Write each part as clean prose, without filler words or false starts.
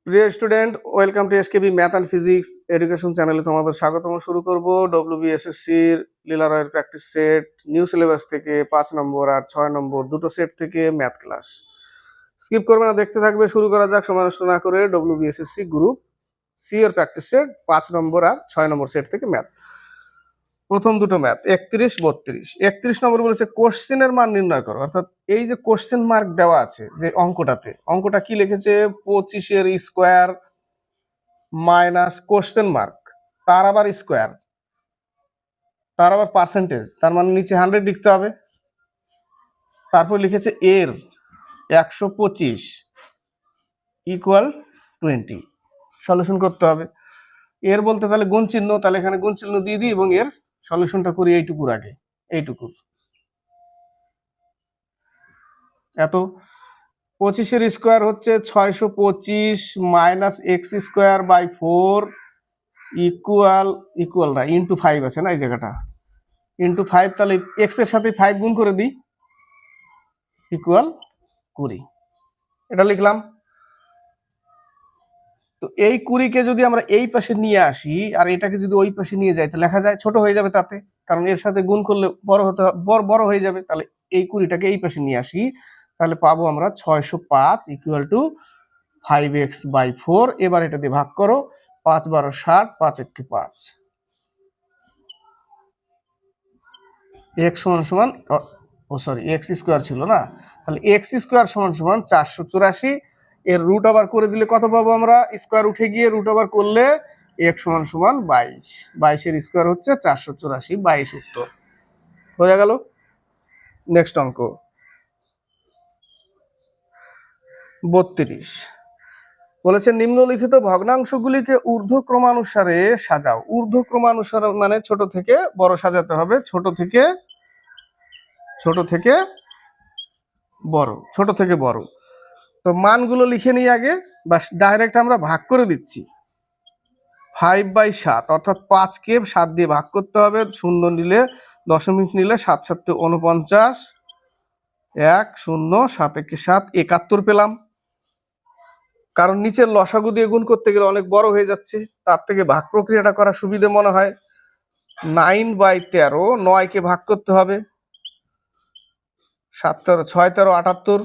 প্রিয় student, welcome to SKB math and physics education চ্যানেলে তোমাদের স্বাগতম। শুরু করব ডব্লিউবিএসএসসির লিলারয়ের প্র্যাকটিস সেট নিউ সিলেবাস থেকে 5 নম্বর আর 6 নম্বর দুটো সেট থেকে ম্যাথ ক্লাস। স্কিপ করবে না, দেখতে থাকবে। শুরু করা যাক সময় নষ্ট না করে। ডব্লিউবিএসএসসি গ্রুপ সি এর প্র্যাকটিস সেট 5 নম্বর আর 6 নম্বর সেট থেকে ম্যাথ। প্রথম দুটো ম্যাথ 31 32। 31 নম্বর বলেছে কোশ্চেনের মান নির্ণয় করো, অর্থাৎ এই যে কোশ্চেন মার্ক দেওয়া আছে যে অঙ্কটা কি লিখেছে, 25-এর স্কোয়ার মাইনাস কোশ্চেন মার্ক, তার আবার স্কোয়ার, তার আবার পার্সেন্টেজ, তার মানে নিচে 100 লিখতে হবে। তারপর লিখেছে এর 125 ইকুয়াল 20, সলিউশন করতে হবে। এর বলতে তাহলে গুণ চিহ্ন, তাহলে এখানে গুণ চিহ্ন দিয়ে দিই এবং এর সলিউশনটা করি এইটুকুর আগে। এইটুকুর এত 25-এর স্কোয়ার হচ্ছে 625 minus X square by 4 equal না, ইন্টু 5 আছে না এই জায়গাটা, ইন্টু 5, তাহলে এক্স এর সাথে 5 গুণ করে দিই, ইকুয়াল 20। এটা লিখলাম। তো এই 20-কে যদি আমরা এই পাশে নিয়ে আসি আর এটাকে যদি ওই পাশে নিয়ে যাই, তো লেখা যায় ছোট হয়ে যাবে তাতে, কারণ এর সাথে গুণ করলে বড় হয়ে যাবে। তাহলে এই 20টাকে এই পাশে নিয়ে আসি, তাহলে পাবো আমরা 605 ইকুয়াল টু 5x/4। এবার এটা দিয়ে ভাগ করো, 5-12 60, 5-1 5। এক্স সমান সমান, এক্স স্কোয়ার ছিল না, তাহলে এক্স স্কোয়ার সমান সমান 484। এর রুট ওভার করে দিলে কত পাবো আমরা, স্কোয়ার উঠে গিয়ে রুট ওভার করলে এক্স সমান সমান 22। 22-এর স্কোয়ার হচ্ছে 484, 22 উত্তর বোঝা গেল। নেক্সট অঙ্ক 32 বলেছে নিম্নলিখিত ভগ্নাংশগুলিকে ঊর্ধ্বক্রমানুসারে সাজাও। ঊর্ধ্বক্রমানুসারে মানে ছোট থেকে বড় সাজাতে হবে, ছোট থেকে বড়। তো মানগুলো লিখে নিই আগে, বা ডাইরেক্ট আমরা ভাগ করে দিচ্ছি। 5/7, অর্থাৎ 5-কে 7 দিয়ে ভাগ করতে হবে, শূন্য নিলে দশমিক নিলে 7-7 49, 1 0 7-1 7 71 পেলাম। কারণ নিচের লসাগু দিয়ে গুণ করতে গেলে অনেক বড় হয়ে যাচ্ছে, তার থেকে ভাগ প্রক্রিয়াটা করা সুবিধে মনে হয়। 9/13, 9-কে ভাগ করতে হবে, 7 13 6 13 78,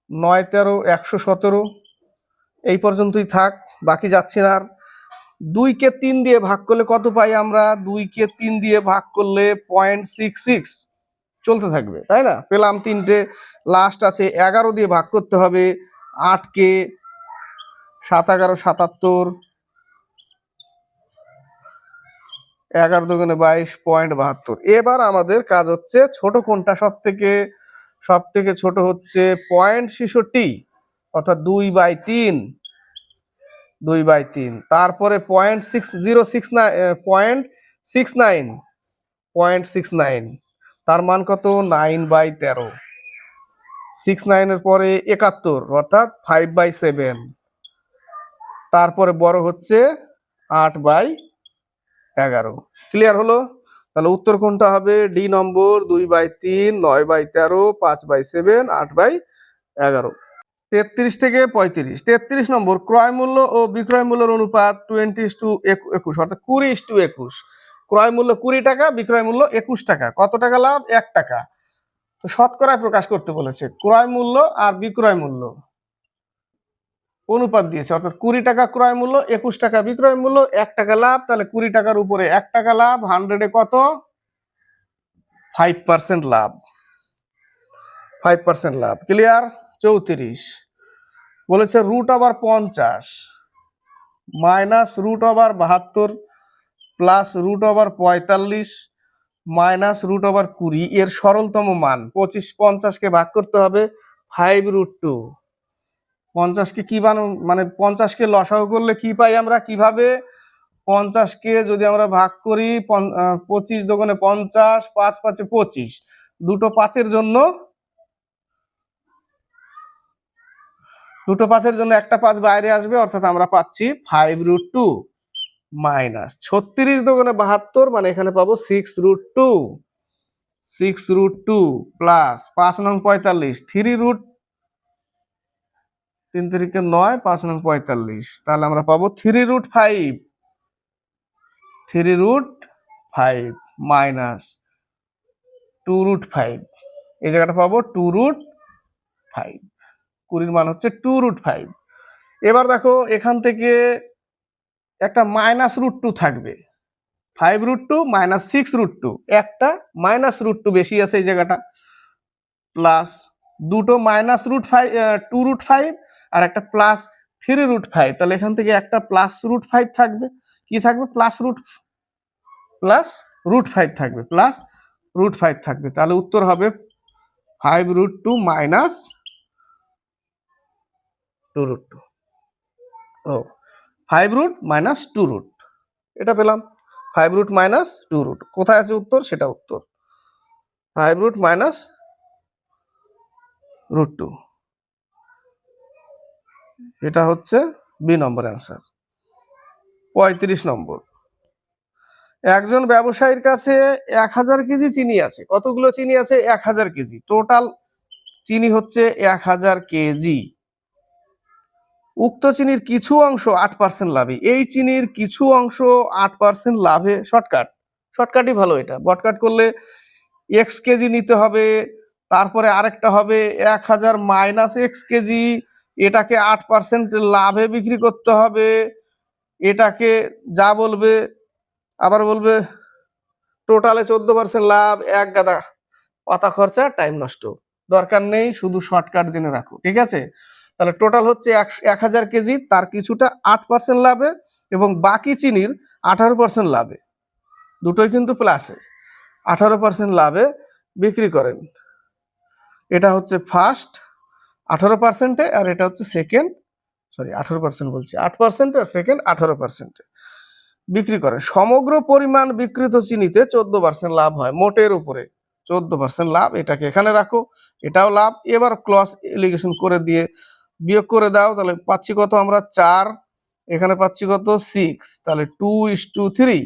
9 13 117। এই পর্যন্তই থাক, বাকি যাচ্ছি না আর। 2-কে 3 দিয়ে ভাগ করলে কত পাই আমরা, 2-কে 3 দিয়ে ভাগ করলে 0.66 চলতে থাকবে, তাই না? পেলাম 3টে। লাস্ট আছে 11 দিয়ে ভাগ করতে হবে, 8-কে 7 11 77, 11 দুগুণে 22, 0.72। এবার আমাদের কাজ হচ্ছে ছোট কোনটা, সব থেকে ছোট হচ্ছে 0.66, অর্থাৎ 2/3, 2/3। তারপরে 0.69, তার মান কত, 9/13। 69-এর পরে 71, অর্থাৎ 5/7। তারপরে বড় হচ্ছে 8/11। ক্লিয়ার হলো? তাহলে উত্তর কোনটা হবে, ডি নম্বর, 2/3, 9/13, 5/7, 8/11। 33 থেকে 35। 33 নম্বর, ক্রয় মূল্য ও বিক্রয় মূল্যের অনুপাত 20:21, অর্থাৎ 20:21। ক্রয় মূল্য 20 টাকা, বিক্রয় মূল্য 21 টাকা। কত টাকা লাভ, 1 টাকা। তো শতকরায় প্রকাশ করতে বলেছে। ক্রয় মূল্য আর বিক্রয় মূল্য অনুপাত দিয়েছে, অর্থাৎ 20 টাকা ক্রয় মূল্য, 21 টাকা বিক্রয় মূল্য, 1 টাকা লাভ। তাহলে 20 টাকার উপরে 1 টাকা লাভ, 100-এ কত, 5% লাভ। 5% লাভ। ক্লিয়ার? 34 বলেছে √50 মাইনাস √72 প্লাস √45 মাইনাস √20 এর সরলতম মান। 25 50-কে ভাগ করতে হবে, 5√2। 50-কে কি মানে 50-কে লসাগু করলে কি পাই আমরা, কিভাবে, 50-কে যদি আমরা ভাগ করি, 25 দুগুণে 50, 5 5 25, দুটো 5-এর জন্য একটা 5 বাইরে আসবে, অর্থাৎ আমরা পাচ্ছি 5√2 মাইনাস 36 দুগুণে 72, মানে এখানে পাবো 6√2। 6√2 প্লাস 5 নং 45 3√, 3 3 9, 5 নং 45, তাহলে আমরা পাবো 3√5, 3√5 মাইনাস 2√5, এই জায়গাটা পাবো 2√5, 20 মান হচ্ছে 2√5। এবার দেখো এখান থেকে একটা -√2 থাকবে, 5√2 মাইনাস 6√2, একটা -√2 বেশি আছে এই জায়গাটা, প্লাস দুটো -√5, 2√5 আর একটা প্লাস 3√5, তাহলে এখান থেকে একটা +√5 থাকবে, কি থাকবে +√5 থাকবে, +√5 থাকবে, তাহলে উত্তর হবে 5√2 মাইনাস 2√2, ও 5√ মাইনাস 2√, এটা পেলাম 5√ মাইনাস 2√, কোথায় আছে উত্তর, সেটা উত্তর 5√ মাইনাস √2, এটা হচ্ছে বি নম্বর অ্যান্সার। 35 নম্বর, একজন ব্যবসায়ীর কাছে 1000 কেজি চিনি আছে, কতগুলো চিনি আছে, 1000 কেজি, টোটাল চিনি হচ্ছে 1000 কেজি। উক্ত চিনির কিছু অংশ 8% লাভে, এই চিনির কিছু অংশ 8% লাভে, শর্টকাটই ভালো, এটা বটকাট করলে এক্স কেজি নিতে হবে, তারপরে আরেকটা হবে 1000 মাইনাস এক্স কেজি, এটাকে 8% লাভে বিক্রি করতে হবে, এটাকে যা বলবে, আবার বলবে টোটালে 14% লাভ, এক গাদা পাতা খরচা, টাইম নষ্ট, দরকার নেই, শুধু শর্টকাট জেনে রাখো, ঠিক আছে। তাহলে টোটাল হচ্ছে 1000 কেজি, তার কিছুটা 8% লাভে এবং বাকি চিনির 18% লাভে, দুটোই কিন্তু প্লাসে, 18% লাভে বিক্রি করেন। এটা হচ্ছে ফার্স্ট 18%-এ, আর এটা হচ্ছে সেকেন্ড, সরি 18% বলছি, 8% আর সেকেন্ড 18% বিক্রি করেন। সমগ্র পরিমাণ বিক্রিত চিনিতে 14% লাভ হয়, মোটের উপরে 14% লাভ, এটাকে এখানে রাখো, এটাও লাভ। এবার ক্রস এলিগেশন করে দিয়ে বিয়োগ করে দাও, তাহলে পাচ্ছি কত আমরা 4, এখানে পাচ্ছি কত 6, তাহলে 2:3,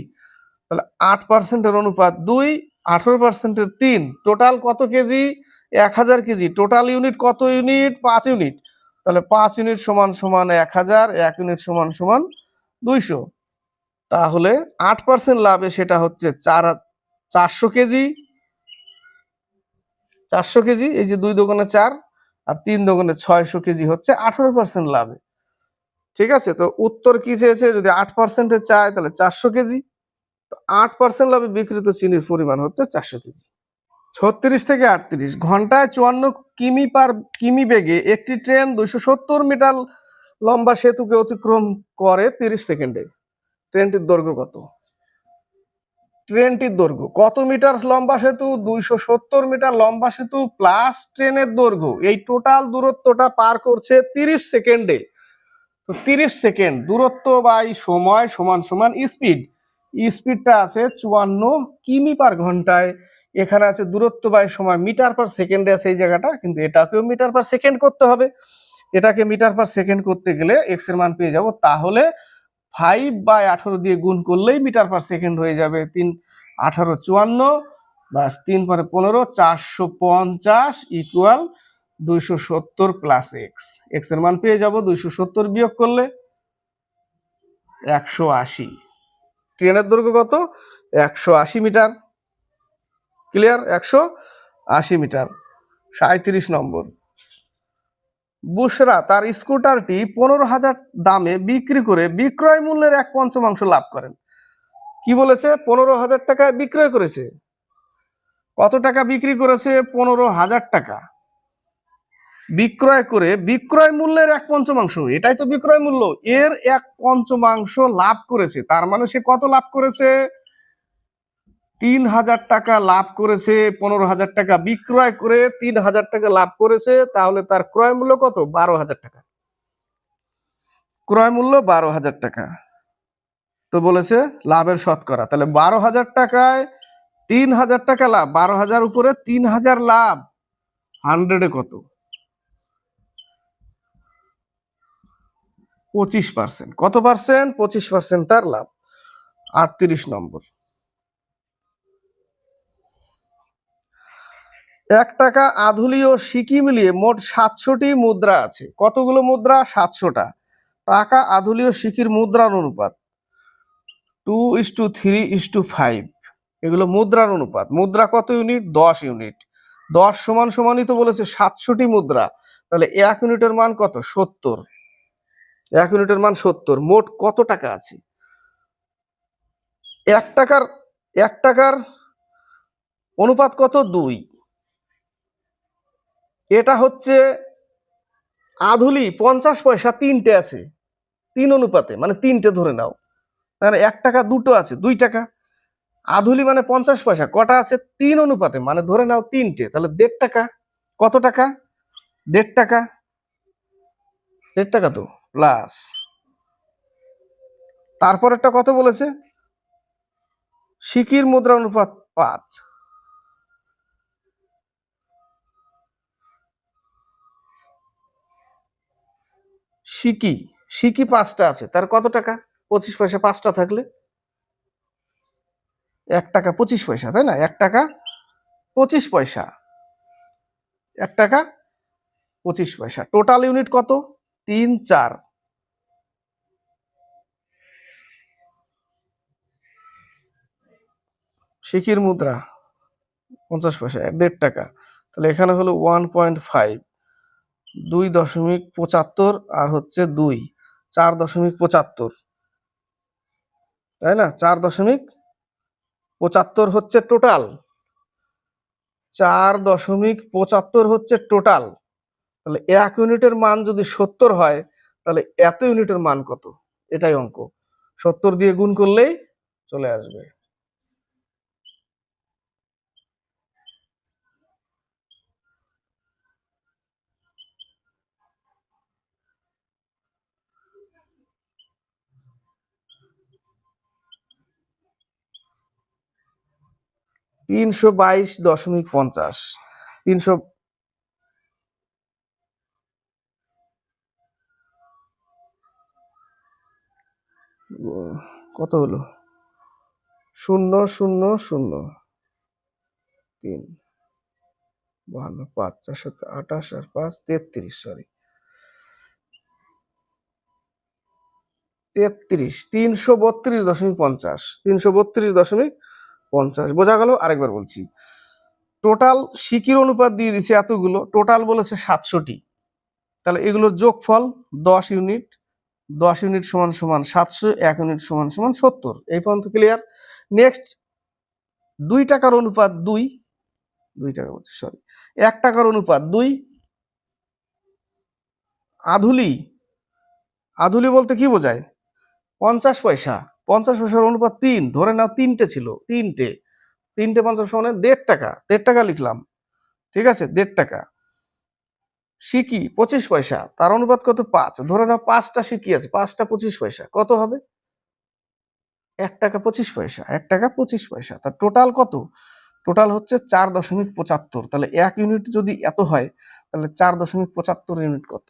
তাহলে 8%-এর অনুপাত 2, 18%-এর 3, টোটাল কত কেজি, 1000 কেজি, টোটাল ইউনিট কত ইউনিট, 5 ইউনিট, তাহলে 5 ইউনিট সমান সমান 1000, 1 ইউনিট সমান সমান 200, তাহলে 8% লাভে সেটা হচ্ছে 400 কেজি, 400 কেজি, এই যে 2 দোকানে 4 আর 3 দোকানে 600 কেজি হচ্ছে 18% লাভে, ঠিক আছে। তো উত্তর কি চেয়েছে, যদি 8%-এ চায় তাহলে 400 কেজি, তো 8% লাভে বিক্রিত চিনির পরিমাণ হচ্ছে 400 কেজি। 36 থেকে 38, ঘন্টায় 54 কিমি বেগে একটি ট্রেন 270 মিটার লম্বা সেতুকে অতিক্রম করে 30 সেকেন্ডে, ট্রেনটির দৈর্ঘ্য কত, ট্রেনটির দৈর্ঘ্য কত মিটার লম্বা সেতু, 270 মিটার লম্বা সেতু প্লাস ট্রেনের দৈর্ঘ্য, এই টোটাল দূরত্বটা পার করছে 30 সেকেন্ডে, তো 30 সেকেন্ড দূরত্ব বাই সময় সমান সমান স্পিড, স্পিডটা আছে 54 কিমি পার ঘন্টায়, এখানে আছে দূরত্ব বাই সময় মিটার পার সেকেন্ডে আছে এই জায়গাটা, কিন্তু এটাকেও মিটার পার সেকেন্ড করতে হবে, এটাকে মিটার পার সেকেন্ড করতে গেলে এক্স এর মান পেয়ে যাব, তাহলে 5/18 দিয়ে গুণ করলেই মিটার পার সেকেন্ড হয়ে যাবে, 3 18 54 বাস 3 পরে 15, 450 ইকুয়াল 270 প্লাস এক্স, এক্স এর মান পেয়ে যাব, 270 বিয়োগ করলে 180, ট্রেনের দৈর্ঘ্য কত, 180 মিটার, ক্লিয়ার, 180 মিটার। 37 নম্বর, বুশরা তার স্কুটারটি 15,000 দামে বিক্রি করে বিক্রয় মূল্যের 1/5 লাভ করেন, কি বলেছে, 15,000 টাকায় বিক্রয় করেছে, কত টাকা বিক্রি করেছে, 15,000 টাকা বিক্রয় করে বিক্রয় মূল্যের 1/5, এটাই তো বিক্রয় মূল্য, এর 1/5 লাভ করেছে, তার মানে সে কত লাভ করেছে, 3,000 টাকা লাভ করেছে, 15,000 টাকা বিক্রয় করে 3,000 টাকা লাভ করেছে, তাহলে তার ক্রয় মূল্য কত, 12,000 টাকা, ক্রয় মূল্য 12,000 টাকা, তো বলেছে লাভের শতকরা, তাহলে 12,000 টাকায় 3,000 টাকা লাভ, 12,000 উপরে 3,000 লাভ, 100-এ কত, 25%, কত পার্সেন্ট, 25% তার লাভ। 38 নম্বর, 1 টাকা, আধুলি ও সিকি মিলিয়ে মোট 700টি মুদ্রা আছে। কতগুলো মুদ্রা? 700টা। টাকা, আধুলি ও সিকির মুদ্রার অনুপাত 2:3:5। এগুলো মুদ্রার অনুপাত। মুদ্রা কত ইউনিট? 10 ইউনিট। 10 সমান সমানই তো বলেছে 700টি মুদ্রা, তাহলে 1 ইউনিটের মান কত? 70। 1 ইউনিটের মান 70। মোট কত টাকা আছে? 1 টাকার অনুপাত কত? 2। এটা হচ্ছে আধুলি 50 পয়সা, 3টে আছে, 3 অনুপাতে, মানে 3টে ধরে নাও। তাহলে 1 টাকা 2টো আছে, 2 টাকা। আধুলি মানে 50 পয়সা, কটা আছে? 3 অনুপাতে, মানে ধরে নাও 3টে, তাহলে 1.5 টাকা। কত টাকা? 1.5 টাকা। 1.5 টাকা তো প্লাস, তারপরেরটা কত বলেছে? সিকির মুদ্রা অনুপাত 5। সিকি সিকি 5টা আছে, তার কত টাকা? 25 পয়সা। 5টা থাকলে 1 টাকা 25 পয়সা, তাই না? 1 টাকা 25 পয়সা। 1 টাকা 25 পয়সা। টোটাল ইউনিট কত? 3, 4। সিকির মুদ্রা 50 পয়সা, 1.5 টাকা। তাহলে এখানে হলো 1.5, 2.75, আর হচ্ছে 2, 4.75, তাই না? 4.75 হচ্ছে টোটাল। 4.75 হচ্ছে টোটাল। তাহলে 1 ইউনিটের মান যদি 70 হয়, তাহলে এত ইউনিটের মান কত? এটাই অঙ্ক। 70 দিয়ে গুণ করলেই চলে আসবে। 322.50। 300 কত হলো? 0.003 52, 5, 428 আর 5 33, সরি 33, 332.50। 332.50 বোঝা গেল? আরেকবার বলছি, টোটাল সিকির অনুপাত দিয়ে দিচ্ছে এতগুলো, টোটাল বলেছে 700টি। তাহলে এগুলোর যোগফল 10 ইউনিট। 10 ইউনিট সমান সমান 700, 1 ইউনিট সমান সমান 70। এই পর্যন্ত ক্লিয়ার? নেক্সট, 2 টাকার অনুপাত 2, 2 টাকা বলছি, সরি, 1 টাকার অনুপাত 2। আধুলি, আধুলি বলতে কি বোঝায়? 50 পয়সা। 50 পয়সার অনুপাত 3, ধরে নাও 3টে ছিল, 3টে 50 মানে 1.5 টাকা। 1.5 টাকা লিখলাম, ঠিক আছে? 1.5 টাকা। সিকি 25 পয়সা, তার অনুপাত কত? 5, ধরে নাও 5টা সিকি আছে, 5টা 25 পয়সা, কত হবে? 1 টাকা 25 পয়সা। 1 টাকা 25 পয়সা। তার টোটাল কত? টোটাল হচ্ছে 4.75। তাহলে 1 ইউনিট যদি এত হয়, তাহলে 4.75 ইউনিট কত?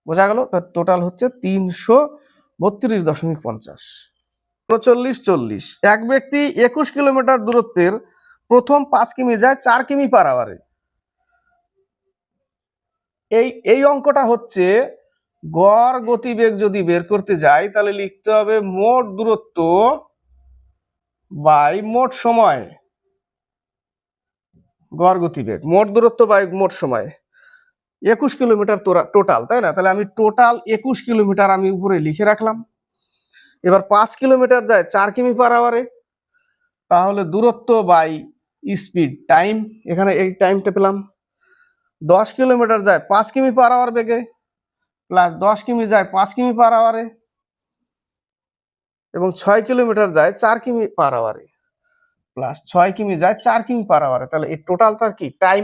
বোঝা গেল? তার টোটাল হচ্ছে 332.50। 39, 40। এক ব্যক্তি 21 কিলোমিটার দূরত্বের প্রথম 5 কিমি যায় 4 কিমি পার আওয়ারে। এই অঙ্কটা হচ্ছে গড় গতিবেগ যদি বের করতে যাই, তাহলে লিখতে হবে মোট দূরত্ব বাই মোট সময়। গড় গতিবেগ, মোট দূরত্ব বাই মোট সময়। 21 কিলোমিটার টোটাল, তাই না? তাহলে আমি টোটাল 21 কিলোমিটার আমি উপরে লিখে রাখলাম। এবার 5 কিলোমিটার যায় 4 কিমি পার আওয়ারে, তাহলে দূরত্ব বাই স্পিড, টাইম, এখানে এই টাইমটা পেলাম। 10 কিলোমিটার যায় 5 কিমি পার আওয়ার বেগে, প্লাস 10 কিমি যায় 5 কিমি পার আওয়ারে, এবং 6 কিলোমিটার যায় 4 কিমি পার আওয়ারে, প্লাস 6 কিমি যায় 4 কিমি পার আওয়ারে। তাহলে এই টোটালটার কি? টাইম।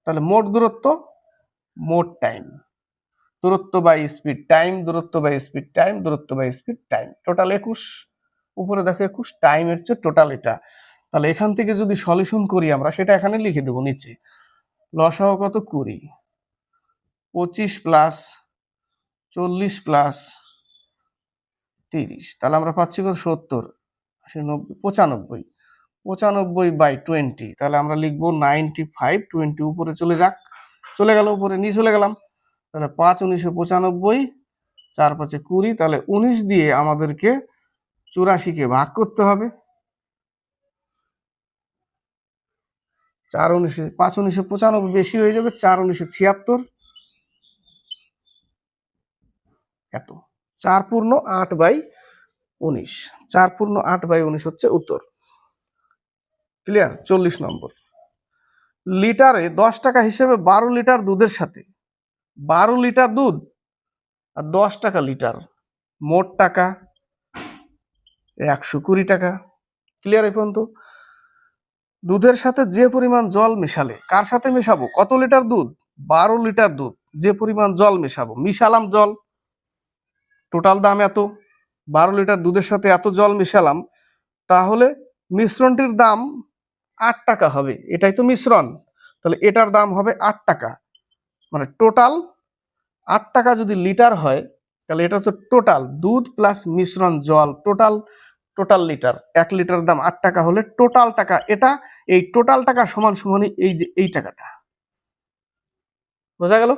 তাহলে মোট দূরত্ব, মোট টাইম। দূরত্ব বাই স্পিড টাইম, দূরত্ব বাই স্পিড টাইম, দূরত্ব বাই স্পিড টাইম। টোটাল 21, উপরে দেখো 21, টাইমের হচ্ছে টোটাল এটা। তাহলে এখান থেকে যদি সলিউশন করি আমরা, সেটা এখানে লিখে দেবো নিচে। লসাগু কত? 20, 25 প্লাস 40 প্লাস 30, তাহলে আমরা পাচ্ছি কত? 70, 80, 90, 95। 95/20, তাহলে আমরা লিখবো 95, 20 উপরে চলে যাক, চলে গেল উপরে, নিয়ে চলে গেলাম। তাহলে 5 19 95, 4 5 20, তাহলে 19 দিয়ে আমাদেরকে 84-কে ভাগ করতে হবে। 4 19, 5 19 95 বেশি হয়ে যাবে, 4 19 76, এত। 4/8/19, 4/8/19 হচ্ছে উত্তর। ক্লিয়ার? 40 নম্বর, লিটারে 10 টাকা হিসেবে 12 লিটার দুধের সাথে 12 লিটার দুধ আর 10 টাকা লিটার, মোট টাকা 120 টাকা। ক্লিয়ার? এই পর্যন্ত দুধের সাথে যে পরিমাণ জল মেশালে, কার সাথে মেশাবো? কত লিটার দুধ? 12 লিটার দুধ, যে পরিমাণ জল মেশাবো, মিশালাম জল, টোটাল দাম এত। 12 লিটার দুধের সাথে এত জল মিশালাম, তাহলে মিশ্রণটির দাম 8 টাকা হবে। এটাই তো মিশ্রণ, তাহলে এটার দাম হবে 8 টাকা। মানে টোটাল 8 টাকা যদি লিটার হয়, তাহলে এটা তো টোটাল দুধ প্লাস মিশ্রণ জল, টোটাল লিটার। 1 লিটার দাম 8 টাকা হলে টোটাল টাকা এটা, এই টোটাল টাকা সমান সমানই এই যে এই টাকাটা। বোঝা গেল?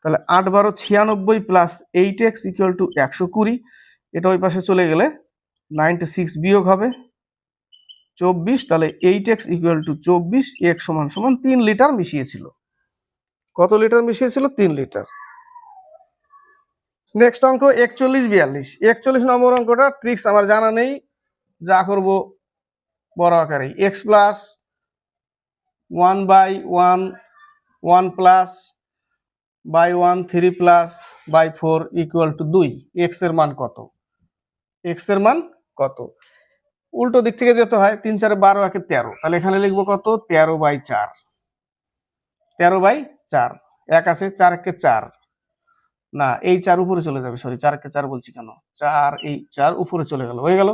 তাহলে 8 12 96 প্লাস 8x ইকুয়াল টু 120, এটা ওই পাশে চলে গেলে 96 বিয়োগ হবে 24, তাহলে 8x ইকুয়াল টু 24, x সমান সমান 3 লিটার মিশিয়েছিল। কত লিটার মিশিয়েছিল? 3 লিটার। নেক্সট অঙ্ক 41 42, 41 নম্বর অঙ্কটা ট্রিক্স আমার জানা নেই, যা করব বড় আকারে। x plus 1/1 1 plus by 1 3 plus by 4 equal to 2, x এর মান কত? x এর মান কত? উল্টো দিক থেকে যেতে হয়, 3 4 12 1 13, তাহলে এখানে লিখবো কত? 13/4, 13/4, 1 আছে, 4 1 4, না এই 4 উপরে চলে যাবে, সরি 4 1 4 বলছি কেন, 4 এই 4 উপরে চলে গেল, হয়ে গেল।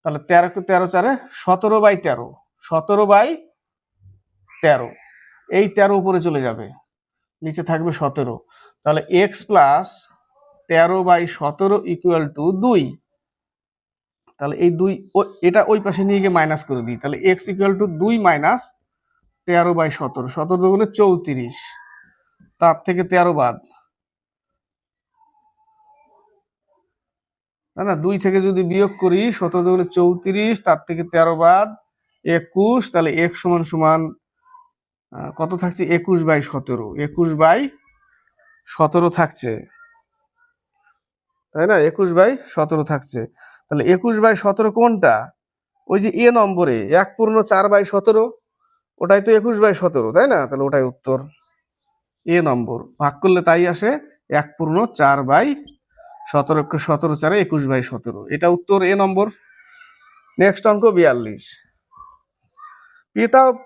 তাহলে 13 13 4 17/13, 17/13, এই 13 উপরে চলে যাবে, নিচে থাকবে 17, তাহলে x প্লাস 13/17 ইকুয়াল টু 2। তাহলে এই 2 এটা ওই পাশে নিয়ে গিয়ে মাইনাস করে দিই, তাহলে x ইকুয়াল টু 2 মাইনাস 13/17, 17 দুগুণে 34, তার থেকে 13 বাদ, না 2 থেকে যদি বিয়োগ করি, 17 দুগুণে 34, তার থেকে 13 বাদ 21, তাহলে x সমান সমান কত থাকছে? 21/17, 21/17 থাকছে, তাই না? 21/17 থাকছে। তাহলে 21/17 কোনটা? ওই যে এ নম্বরে 1/4/17, ওটাই তো 21/17, তাই না? তাহলে ওটাই উত্তর, এ নম্বর। ভাগ করলে তাই আসে, 1/4/17, 17 4 21/17, এটা উত্তর, এ নম্বর। নেক্সট অঙ্ক 42,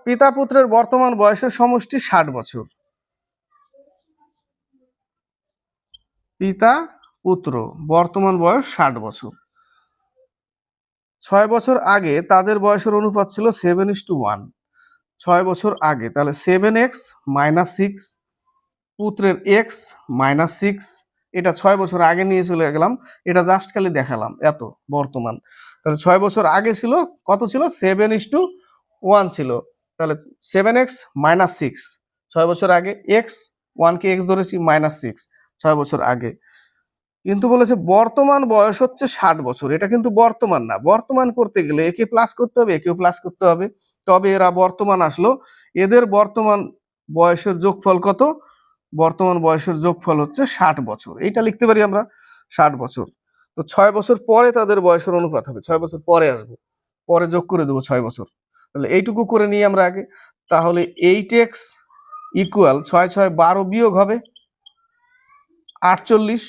পিতা পুত্রের বর্তমান বয়সের সমষ্টি 60 বছর। পিতা পুত্র বর্তমান বয়স 60 বছর। 6 বছর আগে তাদের বয়সের অনুপাত ছিল 7:1, 6 বছর আগে, তাহলে 7x - 6, পুত্রের x - 6, এটা 6 বছর আগে নিয়ে চলে গেলাম, এটা জাস্ট খালি দেখালাম এত বর্তমান। তাহলে 6 বছর আগে ছিল কত? ছিল 7:1 ছিল, তাহলে 7x - 6, 6 বছর আগে, x 1 কে x ধরেছি, -6, 6 বছর আগে। কিন্তু বলেছে বর্তমান বয়স হচ্ছে 60 বছর, এটা কিন্তু বর্তমান না, বর্তমান করতে গেলে একে প্লাস করতে হবে, একেও প্লাস করতে হবে, তবে এরা বর্তমান আসলো। এদের বর্তমান বয়সের যোগফল কত? বর্তমান বয়সের যোগফল হচ্ছে 60 বছর, এইটা লিখতে পারি আমরা 60 বছর। তো 6 বছর পরে তাদের বয়সের অনুপাত হবে, 6 বছর পরে আসবো, পরে যোগ করে দেবো 6 বছর। তাহলে এইটুকু করে নিই আমরা আগে, তাহলে 8x ইকুয়াল 6 6 12 বিয়োগ হবে 48,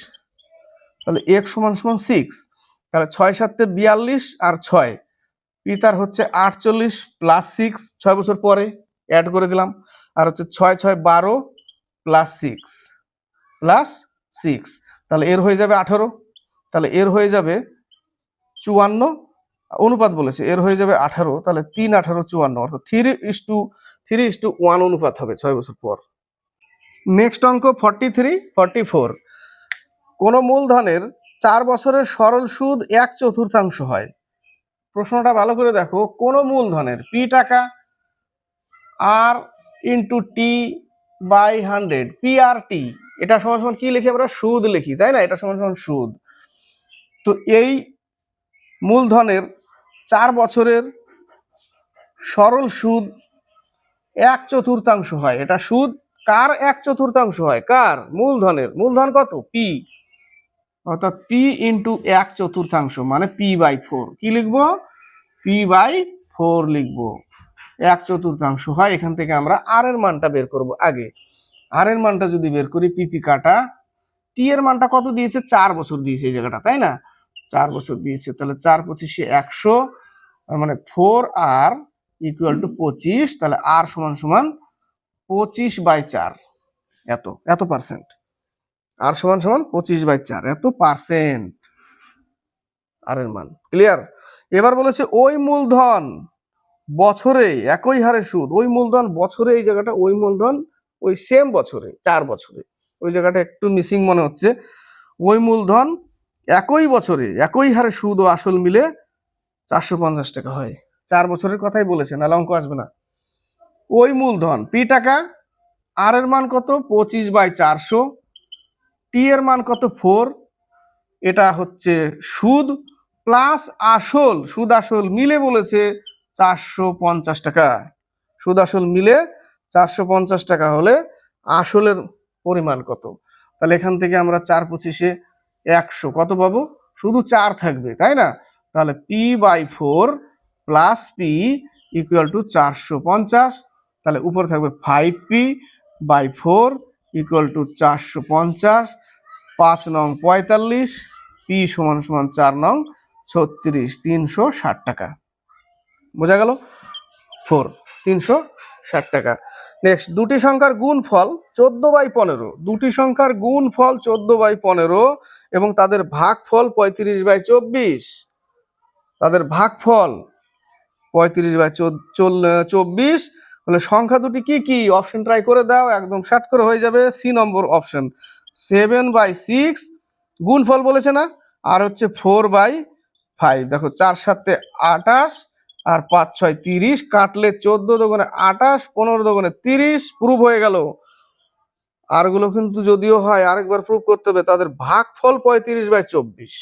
তাহলে x সমান সমান 6, তাহলে 6 7 42 আর 6, পিতার হচ্ছে 48 প্লাস 6, 6 বছর পরে অ্যাড করে দিলাম, আর হচ্ছে 6 6 12 প্লাস 6, তাহলে এর হয়ে যাবে 18, তাহলে এর হয়ে যাবে 54, অনুপাত বলেছে, এর হয়ে যাবে 18, তাহলে 3 18 54, অর্থাৎ 3:1 অনুপাত হবে 6 বছর পর। নেক্সট অঙ্ক 43 44, কোন মূলধনের 4 বছরের সরল সুদ 1/4 হয়। প্রশ্নটা ভালো করে দেখো, কোন মূলধনের পি টাকা আর into T by 100 P R টি, এটা সমান সমান কি লিখি আমরা? সুদ লিখি, তাই না? এটা সমান সমান সুদ। তো এই মূলধনের 4 বছরের সরল সুদ 1/4 হয়। এটা সুদ কার 1/4 হয়? কার? মূলধনের। মূলধন কত? পি, অর্থাৎ পি ইন্টু 1/4 মানে পি বাই 4। কি লিখবো? পি বাই 4 লিখবো। 1/4 হয়। এখান থেকে আমরা আর এর মানটা বের করব আগে। আর এর মানটা যদি বের করি, পিপি কাটা, টি এর মানটা কত দিয়েছে? 4 বছর দিয়েছে এই জায়গাটা, তাই না? 4 বছর দিয়েছে, তাহলে 4 25 100, মানে 4 আর ইকুয়াল টু 25, তাহলে আর সমান সমান 25/4, এত এত পার্সেন্ট। আর সমান সমান 25/4, এত পার্সেন্ট আর এর মান। ক্লিয়ার? এবার বলেছে ওই মূলধন বছরে একই হারে সুদ, ওই মূলধন বছরে, এই জায়গাটা ওই মূলধন ওই সেম বছরে 4 বছরে, ওই জায়গাটা একটু মিসিং মনে হচ্ছে। ওই মূলধন একই বছরে একই হারে সুদ ও আসল মিলে 450 টাকা হয়। 4 বছরের কথাই বলেছে, নাহলে অঙ্ক আসবে না। ওই মূলধন পি টাকা, আর এর মান কত? 25/400, টি এর মান কত? 4, এটা হচ্ছে সুদ প্লাস আসল, সুদ আসল মিলে বলেছে 450 টাকা। সুদ আসল মিলে 450 টাকা হলে আসলের পরিমাণ কত? তাহলে এখান থেকে আমরা 4 25 100 কত পাবো? শুধু 4 থাকবে, তাই না? তাহলে P by 4 plus P equal to 450, তাহলে উপরে থাকবে 5p বাই 4 ইকুয়াল টু 450, 5 নং 45, পি সমান সমান 4 নং 36, 360 টাকা। বোঝা গেল? 4, 360 টাকা। নেক্সট, দুটি সংখ্যার গুণফল 14/15, দুটি সংখ্যার গুণফল 14/15 এবং তাদের ভাগফল 35/24, তাদের ভাগফল 35/24 হলে সংখ্যা দুটি কি কি? অপশন ট্রাই করে দাও, একদম শার্ট করে হয়ে যাবে। সি নম্বর অপশন, 7/6 গুণফল বলেছে না, আর হচ্ছে 4/5। দেখো 4 7 28 আর 5 6 30, কাটলে 14 দোকানে 28, 15 দোকানে 30, প্রুভ হয়ে গেল। আর গুলো কিন্তু যদিও হয় আরেকবার প্রুভ করতে হবে। তাদের ভাগফল 35/24,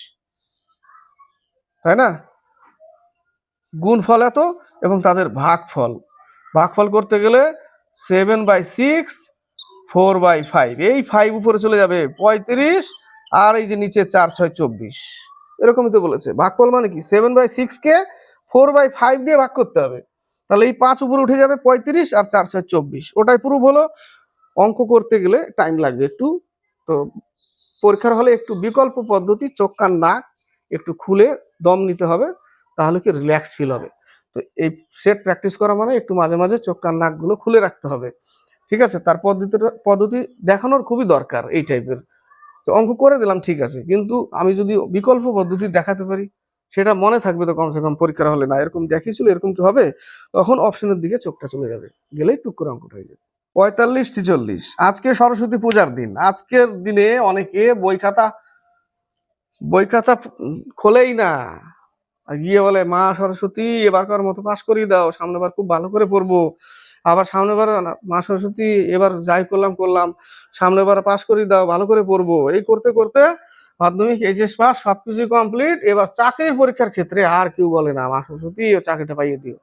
তাই না? গুণফল এত এবং তাদের ভাগফল, ভাগফল করতে গেলে 7/6 4/5, এই 5 উপরে চলে যাবে 35, আর এই যে নিচে 4 6 24, এরকমই তো বলেছে। ভাগফল মানে কি? 7/6 কে 4/5 দিয়ে ভাগ করতে হবে, তাহলে এই 5 উপরে উঠে যাবে 35 আর 4 6 24, ওটাই প্রুফ হলো। অঙ্ক করতে গেলে টাইম লাগবে একটু, তো পরীক্ষার হলে একটু বিকল্প পদ্ধতি, চোখ কান নাক একটু খুলে দম নিতে হবে, তাহলে কি রিল্যাক্স ফিল হবে। তো এই সেট প্র্যাকটিস করা মানে একটু মাঝে মাঝে চোখ কান নাকগুলো খুলে রাখতে হবে, ঠিক আছে? তার পদ্ধতি দেখানোর খুবই দরকার এই টাইপের। তো অঙ্ক করে দিলাম ঠিক আছে, কিন্তু আমি যদি বিকল্প পদ্ধতি দেখাতে পারি সেটা মনে থাকবে তো কমসে কম পরীক্ষার হলে। না এরকম দেখিয়েছিল এরকম কি হবে, তখন অপশনের দিকে চোখটা চলে যাবে, গেলেই টুক করে অঙ্কটা হয়ে যাবে। 45 46, আজকে সরস্বতী পূজার দিন। আজকের দিনে অনেকে বই খাতা খোলেই না, গিয়ে বলে মা সরস্বতী এবারকার মতো পাশ করিয়ে দাও, সামনেবার খুব ভালো করে পড়বো। আবার সামনেবার মা সরস্বতী এবার যাই করলাম সামনেবার পাশ করিয়ে দাও, ভালো করে পড়বো। এই করতে করতে মাধ্যমিক এইচএস পাস সবকিছু কমপ্লিট, এবার চাকরির পরীক্ষার ক্ষেত্রে আর কেউ বলে না মা সরস্বতী চাকরিটা পাইয়ে দিও।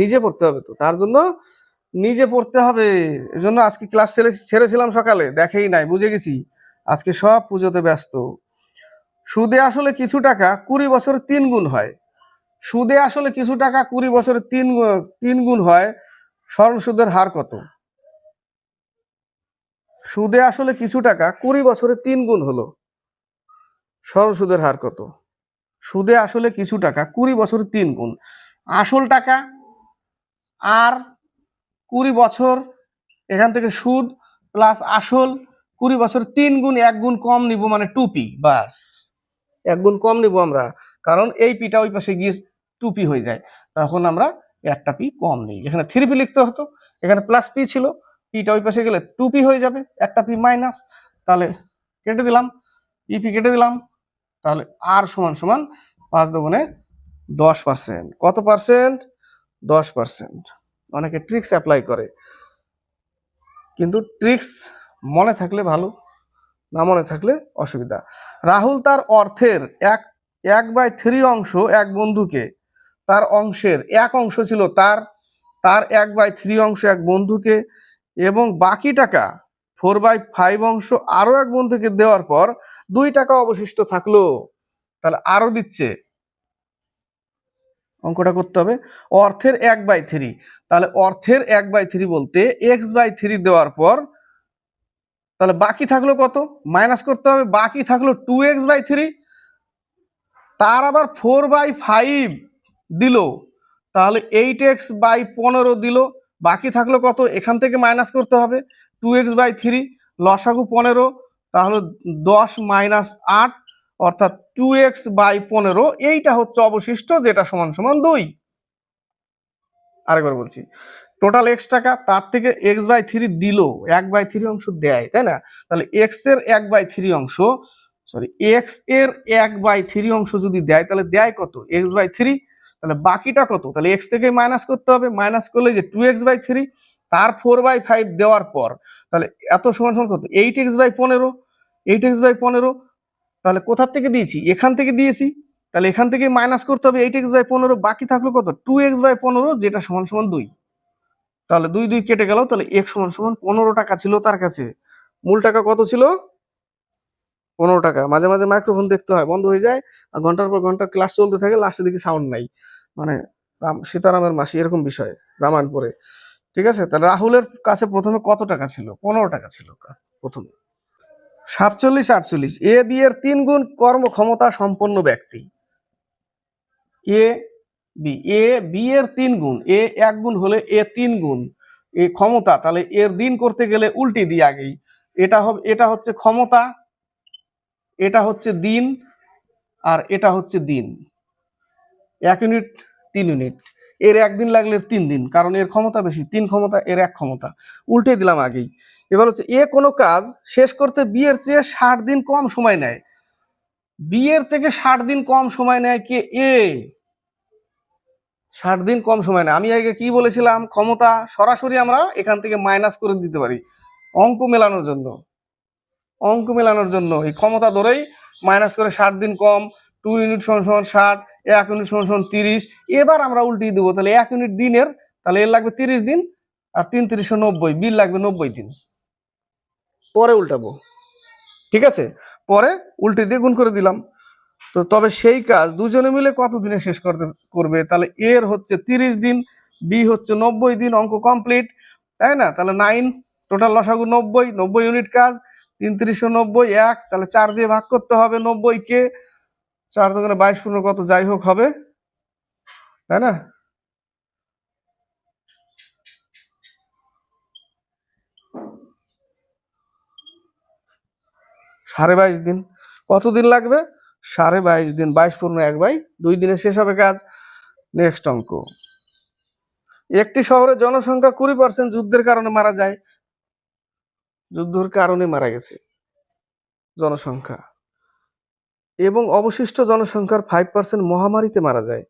নিজে পড়তে হবে, তো তার জন্য নিজে পড়তে হবে। এজন্য আজকে ক্লাস ছেড়েছিলাম সকালে, দেখেই নাই, বুঝে গেছি আজকে সব পুজোতে ব্যস্ত। সুদে আসলে কিছু টাকা 20 বছরে 3 গুণ হয়। সুদে আসলে কিছু টাকা 20 বছরে 3 গুণ হয়, সরল সুদের হার কত? সুদে আসলে কিছু টাকা 20 বছরে 3 গুণ হলো, সরল সুদের হার কত? সুদে আসলে কিছু টাকা 20 বছরে 3 গুণ, আসল টাকা আর 20 বছর, এখান থেকে সুদ প্লাস আসল 20 বছর 3 গুণ, 1 গুণ কম নিব মানে 2p, বাস 1 গুণ কম নিব আমরা, কারণ এই পিটা ওই পাশে গিয়ে 2p হয়ে যায়, তখন আমরা একটা পি কম নিই। এখানে 3p লিখতে হতো, এখানে প্লাস পি ছিল, পিটা ওই পাশে গেলে 2p হয়ে যাবে, একটা পি মাইনাস, তাহলে কেটে দিলাম, ইপি কেটে দিলাম, তাহলে আর সমান সমান 5 দুগুণে 10%। কত পার্সেন্ট? 10%। অনেকে ট্রিক্স অ্যাপ্লাই করে, কিন্তু ট্রিক্স মনে থাকলে ভালো, না মনে থাকলে অসুবিধা। রাহুল তার অর্থের 1/3 অংশ এক বন্ধুকে, তার অংশের 1 অংশ ছিল তার, তার 1/3 অংশ এক বন্ধুকে এবং বাকি টাকা 4/5 অংশ আরো এক বন্ধুকে দেওয়ার পর 2 টাকা অবশিষ্ট থাকলো। তাহলে আরো দিচ্ছে, অঙ্কটা করতে হবে। অর্থের 1/3, তাহলে অর্থের 1/3 বলতে x/3 দেওয়ার পর তাহলে বাকি থাকলো কত, মাইনাস করতে হবে। বাকি থাকলো 2x/3, তার আবার 4/5 দিল, তাহলে 8x/15 দিল। বাকি থাকলো কত, এখান থেকে মাইনাস করতে হবে 2x/3, লসাগু 15, তাহলে 10 - 8 অর্থাৎ 2x/15, এইটা হচ্ছে অবশিষ্ট, যেটা সমান সমান 2। আরেকবার বলছি, টোটাল x টাকা, তার থেকে x/3 দিল, 1/3 অংশ দেয়, তাই না? তাহলে x এর 1/3 অংশ, সরি x এর 1/3 অংশ যদি দেয় তাহলে দেয় কত, x/3। তাহলে বাকিটা কত, তাহলে x থেকে মাইনাস করতে হবে। মাইনাস করলে যে 2x/3, তার 4/5 দেওয়ার পর তাহলে এত সমান সমান কত, 8x/15। 8x/15, তাহলে কোথা থেকে দিয়েছি, এখান থেকে দিয়েছি, তাহলে এখান থেকে মাইনাস করতে হবে 8x/15। বাকি থাকলো কত, 2x/15, যেটা সমান সমান 2। তাহলে 2 2 কেটে গেল, তাহলে x সমান সমান 15 টাকা ছিল তার কাছে। মূল টাকা কত ছিল, 15 টাকা। মাঝে মাঝে মাইক্রোফোন দেখতে হয়, বন্ধ হয়ে যায়, আর ঘন্টার পর ঘন্টা ক্লাস চলতে থাকে, লাস্টের দিকে সাউন্ড নাই, মানে সীতারামের মাসি এরকম বিষয়, রামায়ণ পড়ে। ঠিক আছে, তাহলে রাহুলের কাছে প্রথমে কত টাকা ছিল, 15 টাকা ছিল প্রথমে। 47 48, এ বি এর 3 গুণ কর্মক্ষমতা সম্পন্ন ব্যক্তি। এ বি, এ বি এর 3 গুণ, এ 1 গুণ হলে এ 3 গুণ, এ ক্ষমতা, তাহলে এর দিন করতে গেলে উল্টে দিই আগেই। এটা হবে, এটা হচ্ছে ক্ষমতা, এটা হচ্ছে দিন, আর এটা হচ্ছে দিন। 1 ইউনিট 3 ইউনিট, এর 1 দিন লাগলে 3 দিন, কারণ এর ক্ষমতা বেশি, 3 ক্ষমতা, এর 1 ক্ষমতা, উল্টে দিলাম আগেই। এবার হচ্ছে এ কোনো কাজ শেষ করতে বি এর চেয়ে 60 দিন কম সময় নেয়। বি এর থেকে 60 দিন কম সময় নেয় কে, এ। 60 দিন কম সময় নেয়। আমি আগে কি বলেছিলাম, ক্ষমতা সরাসরি আমরা এখান থেকে মাইনাস করে দিতে পারি, অঙ্ক মেলানোর জন্য। অঙ্ক মেলানোর জন্য এই ক্ষমতা ধরেই মাইনাস করে 60 দিন কম, 2 ইউনিট সমান সমান 60, 1 ইউনিট সমান সমান 30। এবার আমরা উল্টিয়ে দেবো, তাহলে 1 ইউনিট দিনের, তাহলে এর লাগবে 30 দিন, আর 3 × 30 = 90, বিল লাগবে 90 দিন। পরে উল্টাবো, ঠিক আছে, পরে উল্টে দিয়ে গুণ করে দিলাম। তো তবে সেই কাজ দুজনে মিলে কত দিনে শেষ করবে, তাহলে এর হচ্ছে 30 দিন, বি হচ্ছে 90 দিন, অঙ্ক কমপ্লিট, তাই না? তাহলে 9, টোটাল লসাগু 90, 90 ইউনিট কাজ, 3 × 30 = 90, 1, তাহলে 4 দিয়ে ভাগ করতে হবে 90 কে, 4 × 22 = 15, কত যাই হোক হবে, তাই না? সাড়ে 22 দিন। কতদিন লাগবে, 22.5 দিন। 22 × 1/2 দিনে শেষ হবে কাজ। নেক্সট অঙ্ক, একটি শহরে জনসংখ্যা 20% যুদ্ধের কারণে মারা যায়। যুদ্ধের কারণে মারা গেছে জনসংখ্যা, এবং অবশিষ্ট জনসংখ্যার 5% মহামারীতে মারা যায়।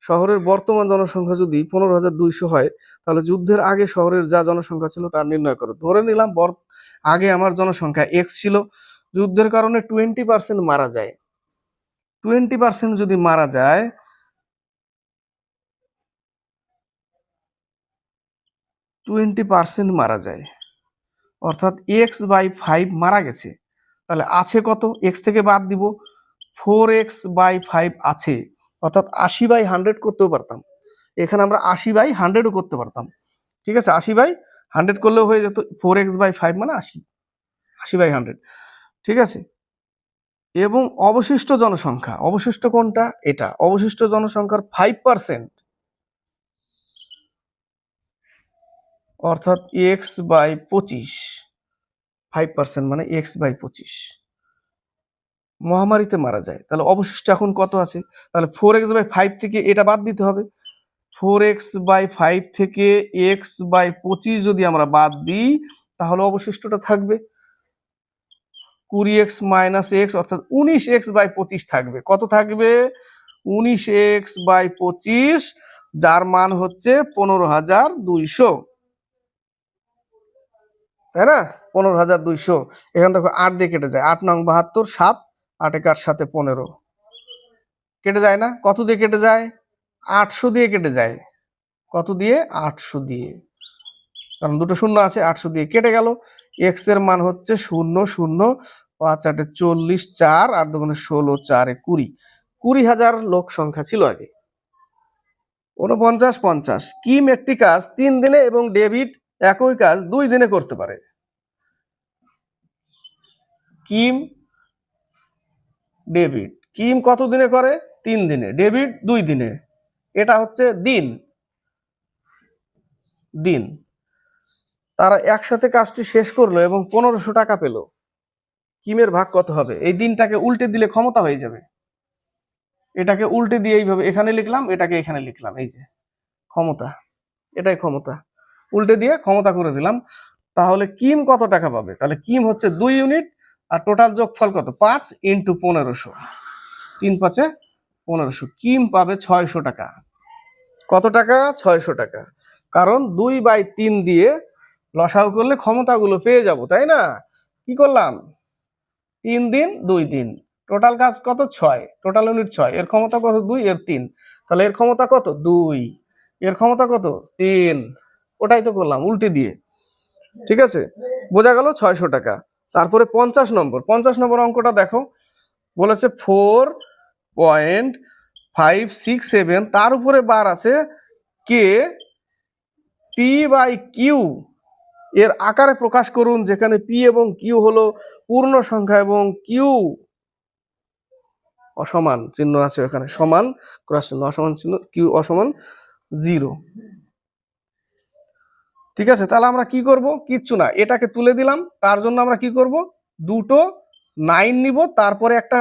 শহরের বর্তমান জনসংখ্যা যদি 15,200 হয়, তাহলে যুদ্ধের আগে শহরের যা জনসংখ্যা ছিল তার নির্ণয় করো। ধরে নিলাম আগে আমার জনসংখ্যা x ছিল, যুদ্ধের কারণে 20% মারা যায়। 20% যদি মারা যায়, 20% মারা যায়, অর্থাৎ x/5 মারা গেছে। তাহলে আছে কত, x থেকে বাদ দিব, 4x/5 আছে, অর্থাৎ 80/100 করতেও পারতাম। এখানে আমরা 80/100ও করতে পারতাম, ঠিক আছে, 80/100 করলেও হয়ে যেত, 4x/5 মানে 80, 80/100, ঠিক আছে। এবং অবশিষ্ট জনসংখ্যা, অবশিষ্ট কোনটা, এটা অবশিষ্ট জনসংখ্যার 5%, অর্থাৎ x/25, 5% মানে x/25 মহামারীতে মারা যায়। তাহলে অবশিষ্ট এখন কত আছে, তাহলে 4x/5 থেকে এটা বাদ দিতে হবে। 4x/5 থেকে x/25 যদি আমরা বাদ দিই, তাহলে অবশিষ্টটা থাকবে 20x - x, অর্থাৎ 19x/25 থাকবে। কত থাকবে, 19x/25, যার মান হচ্ছে 15,200, তাই না? 15,200। এখান থেকে 8 দিয়ে কেটে যায়, 8 নং 72, 7, 8 একার সাথে 15, কেটে যায় না? কত দিয়ে কেটে যায়? 800 দিয়ে কেটে যায়। কত দিয়ে? 800 দিয়ে, কারণ দুটো শূন্য আছে, 800 দিয়ে কেটে গেল। এক্স এর মান হচ্ছে 0 0, 5 8 40, 4 8 2 16, 4 20, 20,000 লোক সংখ্যা ছিল আগে। 49 50, কিম একটি কাজ 3 দিনে এবং ডেভিড একই কাজ 2 দিনে করতে পারে। কিম ডেভিড, কিম কত দিনে করে? 3 দিনে, ডেভিড 2 দিনে। এটা হচ্ছে দিন। দিন তারা একসাথে কাজটি শেষ করলো এবং 1500 টাকা পেল। কিমের ভাগ কত হবে? এই দিনটাকে উল্টে দিলে ক্ষমতা হয়ে যাবে। এটাকে উল্টে দিয়ে এইভাবে এখানে লিখলাম, এটাকে এখানে লিখলাম, এই যে ক্ষমতা, এটাই ক্ষমতা, উল্টে দিয়ে ক্ষমতা করে দিলাম। তাহলে কিম কত টাকা পাবে? তাহলে কিম হচ্ছে 2 ইউনিট, আর টোটাল যোগফল কত? 5 × 1500, 3 5 1500। কিম পাবে 600 টাকা। কত টাকা? 600 টাকা। কারণ 2/3 দিয়ে লসাগু করলে ক্ষমতাগুলো পেয়ে যাব, তাই না? কি করলাম? 3 দিন 2 দিন, টোটাল কাজ কত? 6, টোটাল ইউনিট 6, এর ক্ষমতা কত? 2, এর 3, তাহলে এর ক্ষমতা কত? 2, এর ক্ষমতা কত? 3। ওটাই তো করলাম উল্টে দিয়ে, ঠিক আছে? বোঝা গেল? 600 টাকা। তারপরে 50 নম্বর অঙ্কটা দেখো, বলেছে 4.567, তার উপরে বার আছে কে p/q এর আকারে প্রকাশ করুন, যেখানে p এবং q হলো পূর্ণ সংখ্যা এবং q অসমান চিহ্ন আছে, ওখানে সমান ক্রস চিহ্ন, অসমান চিহ্ন, q অসমান 0। ঠিক আছে, তাহলে আমরা কি করব? কিচ্ছু না, এটাকে তুলে দিলাম। তার জন্য আমরা কি করব? দুটো 9 নিব, তারপরে একটা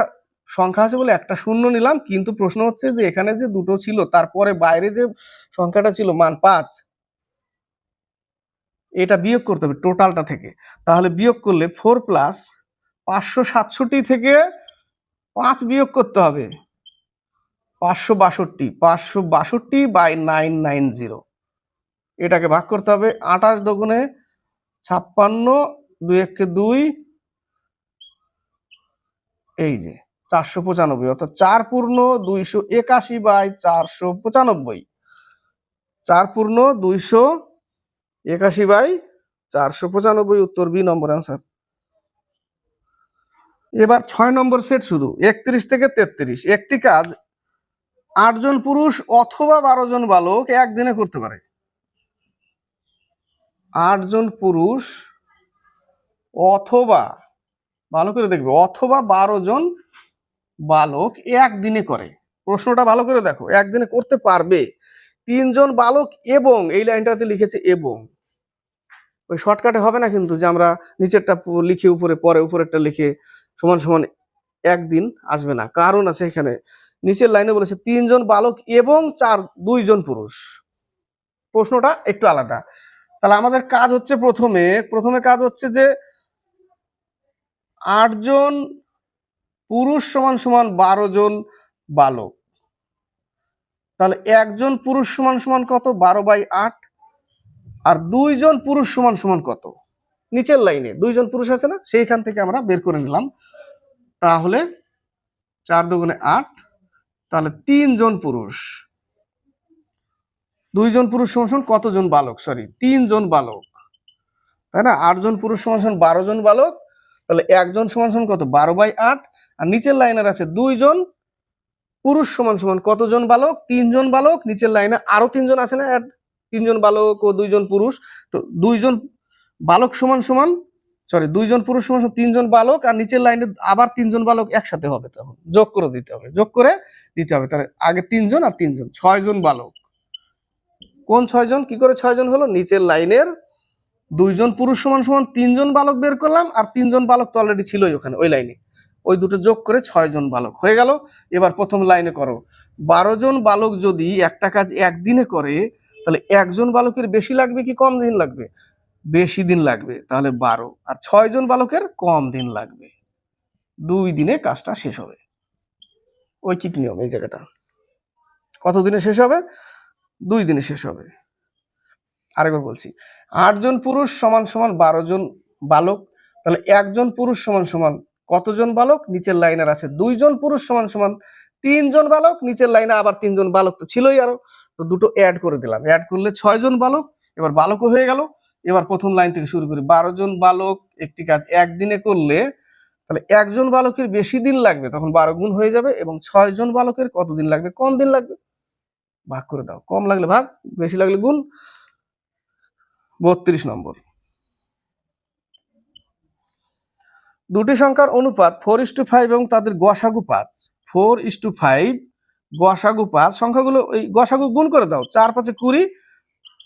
সংখ্যা আছে বলে একটা শূন্য নিলাম। কিন্তু প্রশ্ন হচ্ছে যে এখানে যে দুটো ছিল, তারপরে বাইরে যে সংখ্যাটা ছিল মান 5, এটা বিয়োগ করতে হবে টোটালটা থেকে। তাহলে বিয়োগ করলে 4 + 567 থেকে 5 বিয়োগ করতে হবে, 562, 562/990, এটাকে ভাগ করতে হবে। 28 দুগুণে 56, 2 1 2, এই যে 495, অর্থাৎ 4 পূর্ণ 281/495, 4 পূর্ণ 281/495, উত্তর বি নম্বর অ্যান্সার। এবার 6 নম্বর সেট শুরু, 31 থেকে 33। একটি কাজ 8 জন পুরুষ অথবা 12 জন বালক একদিনে করতে পারে। 8 জন পুরুষ অথবা, ভালো করে দেখবে, অথবা 12 জন বালক একদিনে করে। প্রশ্নটা ভালো করে দেখো, একদিনে করতে পারবে 3 জন বালক এবং, এই লাইনটাতে লিখেছে এবং, ওই শর্টকাটে হবে না কিন্তু, যে আমরা নিচেরটা লিখে উপরে, পরে উপরেরটা লিখে সমান সমান একদিন আসবে না। কারণ আছে এখানে, নিচের লাইনে বলেছে 3 জন বালক এবং 2 জন পুরুষ। প্রশ্নটা একটু আলাদা। তাহলে আমাদের কাজ হচ্ছে, প্রথমে কাজ হচ্ছে যে 8 জন পুরুষ সমান সমান 12 জন বালক। তাহলে একজন পুরুষ সমান সমান কত? 12/8। আর 2 জন পুরুষ সমান সমান কত? নিচের লাইনে 2 জন পুরুষ আছে না, সেইখান থেকে আমরা বের করে নিলাম। তাহলে 4 দুগুণে 8, তাহলে 3 জন পুরুষ। 2 জন পুরুষ সমান সমান কতজন বালক? সরি, 3 জন বালক, তাই না? 8 জন পুরুষ সমান সমান 12 জন বালক, তাহলে একজন সমান সমান কত? 12/8। আর নিচের লাইনের আছে 2 জন পুরুষ সমান সমান কতজন বালক? 3 জন বালক। নিচের লাইনে আরো 3 জন আছে না, 3 জন বালক ও 2 জন পুরুষ। তো 2 জন বালক সমান সমান, সরি, 2 জন পুরুষ সমান 3 জন বালক, আর নিচের লাইনে আবার 3 জন বালক একসাথে হবে, তখন যোগ করে দিতে হবে, তাহলে আগে 3 জন আর 3 জন, 6 জন বালক। কোন 6 জন? কি করে 6 জন হলো? নিচের লাইনের 2 জন পুরুষ সমান সমান 3 জন বালক বের করলাম, আর 3 জন বালক তো অলরেডি ছিলই ওখানে ওই লাইনে, ওই দুটো যোগ করে 6 জন বালক হয়ে গেল। এবার প্রথম লাইনে করো, 12 জন বালক যদি একটা কাজ একদিনে করে, তাহলে একজন বালকের বেশি লাগবে কি কম দিন লাগবে? বেশি দিন লাগবে, তাহলে 12। আর 6 জন বালকের কম দিন লাগবে, 2 দিনে কাজটা শেষ হবে। ঐকিক নিয়ম এই জায়গাটা। কত দিনে শেষ হবে? 2 দিনে শেষ হবে। আরেকবার বলছি, 8 জন পুরুষ সমান সমান 12 জন বালক। তাহলে একজন পুরুষ সমান সমান কতজন বালক? নিচের লাইনের আছে 2 জন পুরুষ সমান সমান 3 জন বালক, নিচের লাইনে আবার 3 জন বালক তো ছিলই আরো, তো দুটো অ্যাড করে দিলাম, অ্যাড করলে 6 জন বালক। এবার বালকও হয়ে গেল। এবার প্রথম লাইন থেকে শুরু করি, 12 জন বালক একটি কাজ একদিনে করলে, তাহলে একজন বালকের বেশি দিন লাগবে, তখন 12 গুণ হয়ে যাবে, এবং 6 জন বালকের কত দিন লাগবে? কম দিন লাগবে। ভাগ করে দাও, কম লাগলে ভাগ, বেশি লাগলে গুণ। 32 নম্বর। দুটি সংখ্যার অনুপাত 4:5 এবং তাদের গসাগু 5। 4:5 গসাগু 5, সংখ্যাগুলো ওই গসাগু গুণ করে দাও, 4 5 20,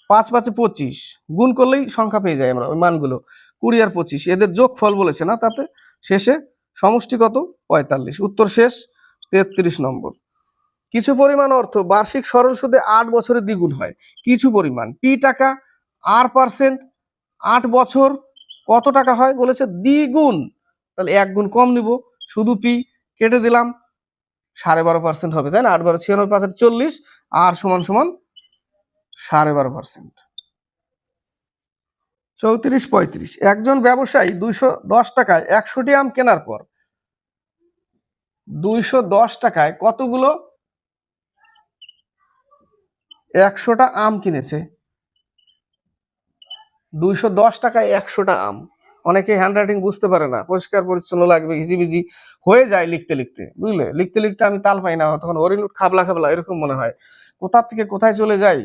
5 5 25, গুণ করলেই সংখ্যা পেয়ে যাই আমরা, ওই মানগুলো 20 আর 25 এদের যোগফল বলেছে না, তাতে শেষে সমষ্টি কত? 45। উত্তর শেষ। 33 নম্বর। কিছু পরিমাণ অর্থ বার্ষিক সরল সুদে 8 বছরে দ্বিগুণ হয়। কিছু পরিমাণ পি টাকা r%, 8 বছর কত টাকা হয় বলেছে? দ্বিগুণ। তাহলে 1 গুণ কম নিব, শুধু পি কেটে দিলাম, 12.5% হবে, তাই না? 8 12 96, 40, আর সমান সমান 12.5%। 34 35। একজন ব্যবসায়ী 210 টাকায় 100টি আম কেনার পর 210 টাকায় কতগুলো 100টা আম কিনেছে? 210 টাকায় 100টা আম। অনেকে হ্যান্ডরাইটিং বুঝতে পারে না, পরিষ্কার পরিচ্ছন্ন লাগবে, হিজিবিজি হয়ে যায় লিখতে লিখতে, বুঝলে? লিখতে লিখতে আমি তাল পাই না, তখন হরিলুট খাবলা খাবলা এরকম মনে হয়, কোথা থেকে কোথায় চলে যাই,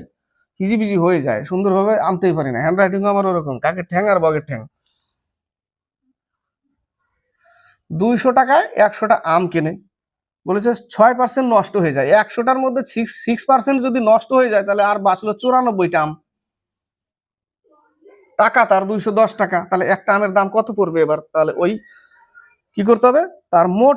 হিজিবিজি হয়ে যায়, সুন্দরভাবে আনতেই পারি না। হ্যান্ডরাইটিং আমার ওরকম, কাকের ঠ্যাং আর বগের ঠ্যাং। 200 টাকায় 100টা আম কেনে, বলেছে 6% নষ্ট হয়ে যায়। 100টার মধ্যে 6% যদি নষ্ট হয়ে যায়, তাহলে আর বাঁচলো 94টা আম। টাকা তার 210 টাকা, তাহলে একটা আমের দাম কত পড়বে? এবার তাহলে ওই কি করতে হবে, তার মোট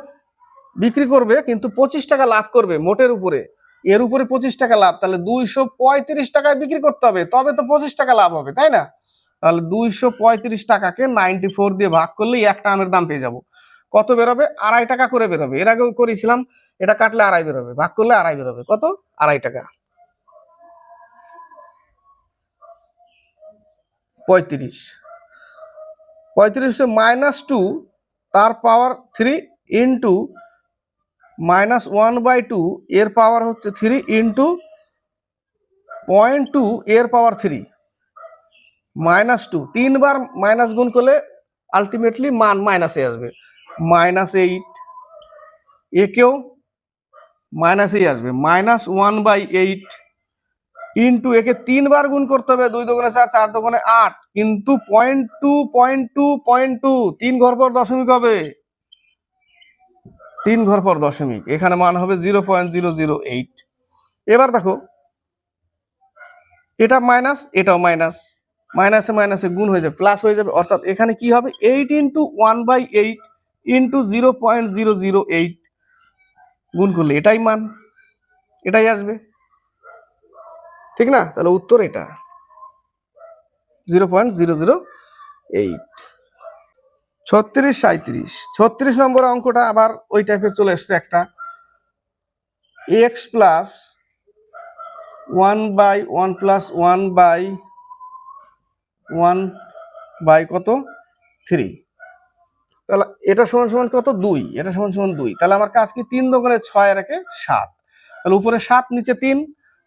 বিক্রি করবে কিন্তু 25 টাকা লাভ করবে মোটের উপরে, এর উপরে 25 টাকা লাভ, তাহলে 235 টাকায় বিক্রি করতে হবে, তবে তো 25 টাকা লাভ হবে, তাই না? তাহলে 235 টাকাকে 94 দিয়ে ভাগ করলেই একটা আমের দাম পেয়ে যাব। কত বেরোবে? 2.5 টাকা করে বেরোবে। এর আগেও করেছিলাম, এটা কাটলে 2.5 বেরোবে, ভাগ করলে 2.5 বেরোবে। কত? 2.5 টাকা। 35 হচ্ছে -2 তার পাওয়ার 3 ইন্টু -1/2 এর পাওয়ার হচ্ছে 3 ইন্টু 0.2 এর পাওয়ার 3, -2 তিনবার মাইনাস গুণ করলে আলটিমেটলি মান মাইনাসে আসবে, -8। একেও মাইনাসেই আসবে, -1/8 ইন্টু একে 3 বার গুণ করতে হবে, 2 দুগুণে 4, 4 দুগুণে 8, কিন্তু 0.2 3 ঘর পর দশমিক হবে, 3 ঘর পর দশমিক, এখানে মান হবে 0.008। এবার দেখো, এটা মাইনাস, এটাও মাইনাস, মাইনাসে মাইনাসে গুণ হয়ে যাবে, প্লাস হয়ে যাবে, অর্থাৎ এখানে কি হবে? 8 ইন্টু 1/8 ইন্টু 0.008 গুণ করলে এটাই মান, এটাই আসবে, ঠিক না? তাহলে উত্তর এটা 0.008। 36 37। 36 নম্বর অঙ্কটা আবার ওই টাইপের চলে এসছে একটা, x প্লাস 1/1 প্লাস 1/1 বাই কত 3, তাহলে এটা সমান সমান কত? 2, এটা সমান সমান 2, তাহলে আমার কাজ কি? 3 দুগুণে 6 আর একে 7, তাহলে উপরে 7 নিচে 3,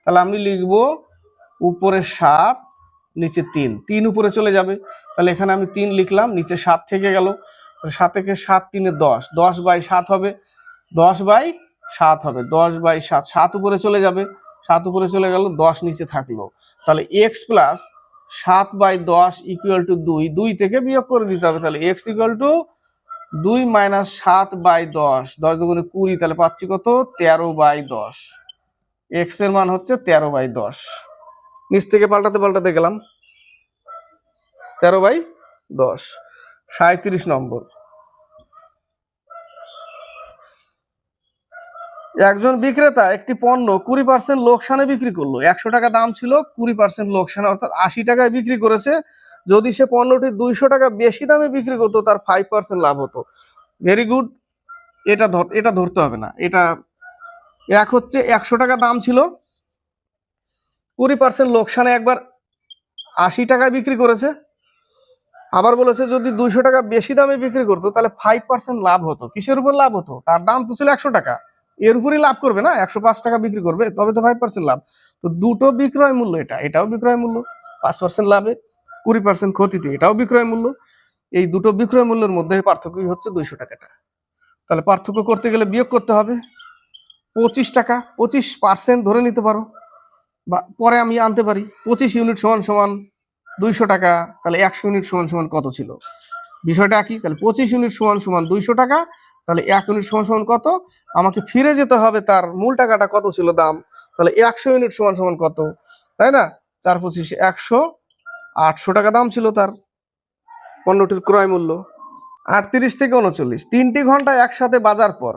তাহলে আমি লিখবো উপরে 7 নিচে 3, 3 উপরে চলে যাবে, তাহলে এখানে আমি 3 লিখলাম, নিচে 7 থেকে গেল, 7 থেকে 7 3 10, 10/7 হবে, 10/7 হবে, 10/7, 7 উপরে চলে যাবে, 7 উপরে চলে গেল, 10 নিচে থাকলো, তাহলে x প্লাস 7/10 ইকুয়াল টু 2, 2 থেকে বিয়োগ করে দিতে হবে, তাহলে x ইকুয়াল টু 2 মাইনাস 7/10, 10 দুগুণে 20, তাহলে পাচ্ছি কত? 13/10, x এর মান হচ্ছে 13/10। নিচ থেকে পাল্টাতে পাল্টাতে গেলাম, 13/10। 37 নম্বর। একজন বিক্রেতা একটি পণ্য 20% লোকসানে বিক্রি করলো, 100 টাকা দাম ছিল, 20% লোকসানে, অর্থাৎ 80 টাকায় বিক্রি করেছে। যদি সে পণ্যটি 200 টাকা বেশি দামে বিক্রি করতো, তার 5% লাভ হতো। ভেরি গুড, এটা ধরতে হবে না, এটা এক হচ্ছে 100 টাকা দাম ছিল, 20% লোকসানে একবার 80 টাকায় বিক্রি করেছে। আবার বলেছে যদি 200 টাকা বেশি দামে বিক্রি করতো তাহলে 5% লাভ হতো। কিসের উপর লাভ হতো? তার দাম তো ছিল 100 টাকা, এর উপরই লাভ করবে না, 105 টাকা বিক্রি করবে, তবে তো 5% লাভ। তো দুটো বিক্রয় মূল্য, এটাও বিক্রয় মূল্য, 5% লাভে 20% ক্ষতিতে, এটাও বিক্রয় মূল্য। এই দুটো বিক্রয় মূল্যের মধ্যে পার্থক্যই হচ্ছে 200 টাকাটা। তাহলে পার্থক্য করতে গেলে বিয়োগ করতে হবে 25 টাকা, 25% ধরে নিতে পারো, বা পরে আমি আনতে পারি 25 ইউনিট সমান সমান 200 টাকা। তাহলে 100 ইউনিট সমান সমান কত ছিল? বিষয়টা একই। তাহলে 25 ইউনিট সমান সমান 200 টাকা, তাহলে 1 ইউনিট সমান সমান কত? আমাকে ফিরে যেতে হবে তার মূল টাকাটা কত ছিল দাম। তাহলে 100 ইউনিট সমান সমান কত, তাই না? 4 25 100, 800 টাকা দাম ছিল তার পণ্যটির ক্রয় মূল্য। 38 থেকে 39, 3টি ঘন্টা একসাথে বাজার পর,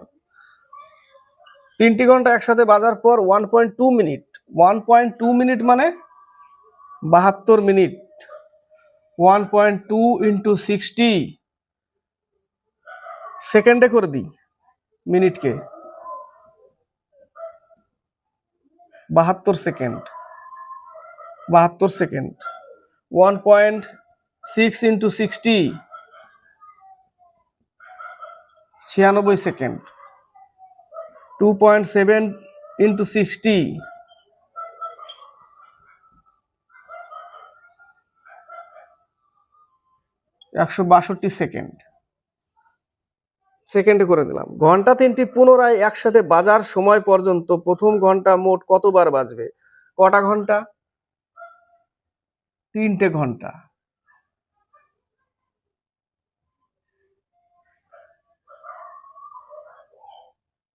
3টি ঘন্টা একসাথে বাজার পর 1.2 মিনিট, 1.2 মিনিট মানে 72 মিনিট। 1.2 ইন্টু 60 সেকেন্ডে করে দিই মিনিটকে, 72 second, 72 second. 1.6 into 60 96 second. 2.7 into 60 162 second, সেকেন্ডে করে দিলাম। ঘন্টা 3টি পুনরায় একসাথে বাজার সময় পর্যন্ত প্রথম ঘন্টা মোট কতবার বাজবে? কটা ঘন্টা? 3টে ঘন্টা।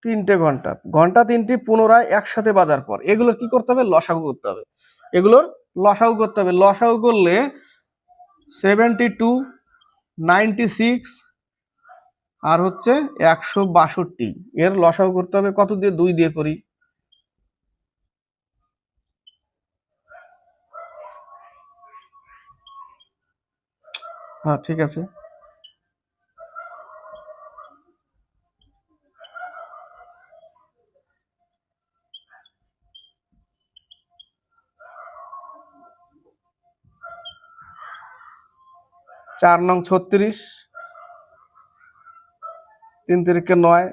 তিনটে ঘন্টা, ঘন্টা 3টি পুনরায় একসাথে বাজার পর, এগুলোর কি করতে হবে? লসাগু করতে হবে। এগুলোর লসাগু করতে হবে। লসাগু করলে 72, 96 আর হচ্ছে 162, এর লসাগু করতে হবে কত দিয়ে? 2 দিয়ে করি। হ্যাঁ ঠিক আছে। 4 নং 36, 3 তিরিকে 9,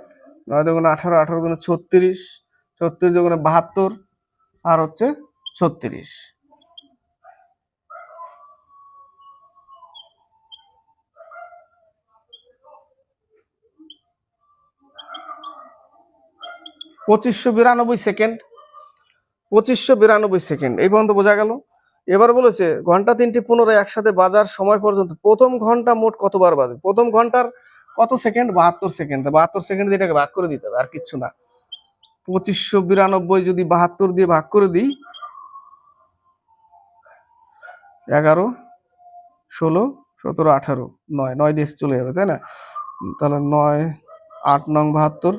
9 দুগুণে 18, 18 দুগুণে 36, 36 দুগুণে 72 আর হচ্ছে 36। Second, 2592 second. এই পর্যন্ত বোঝা গেল। এবার বলেছে ঘন্টা 3টি পুনরায় একসাথে বাজার সময় পর্যন্ত প্রথম ঘন্টা মোট কতবার বাজে? প্রথম ঘন্টার কত সেকেন্ড? 72 সেকেন্ড। 72 সেকেন্ড দিয়ে এটাকে ভাগ করে দিতে হবে, আর কিচ্ছু না। 2592 যদি 72 দিয়ে ভাগ করে দিই, 11, 16, 17, 18, 9, 9 দিয়ে চলে যাবে, তাই না? তাহলে 9, 8 নং 72,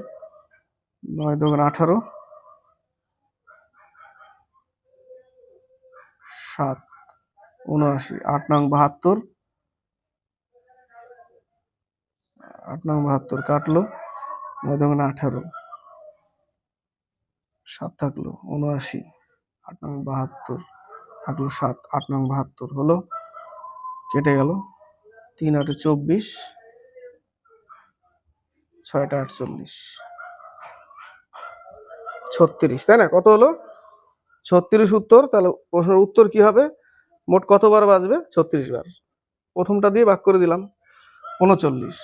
9 দুগুণ 18, 7, 79, 8 নং 72, 8 নং 72 কাটলো, 9 দুগুণ 18, 7 থাকলো 79, 8 নং 72 থাকলো 7, 8 নং 72 হলো, কেটে গেল। 3 8 24, 6 48, 36, তাই না? কত হলো? 36 উত্তর। তাহলে প্রশ্নের উত্তর কি হবে? মোট কতবার বাজবে? 36 বার। প্রথমটা দিয়ে ভাগ করে দিলাম, 39।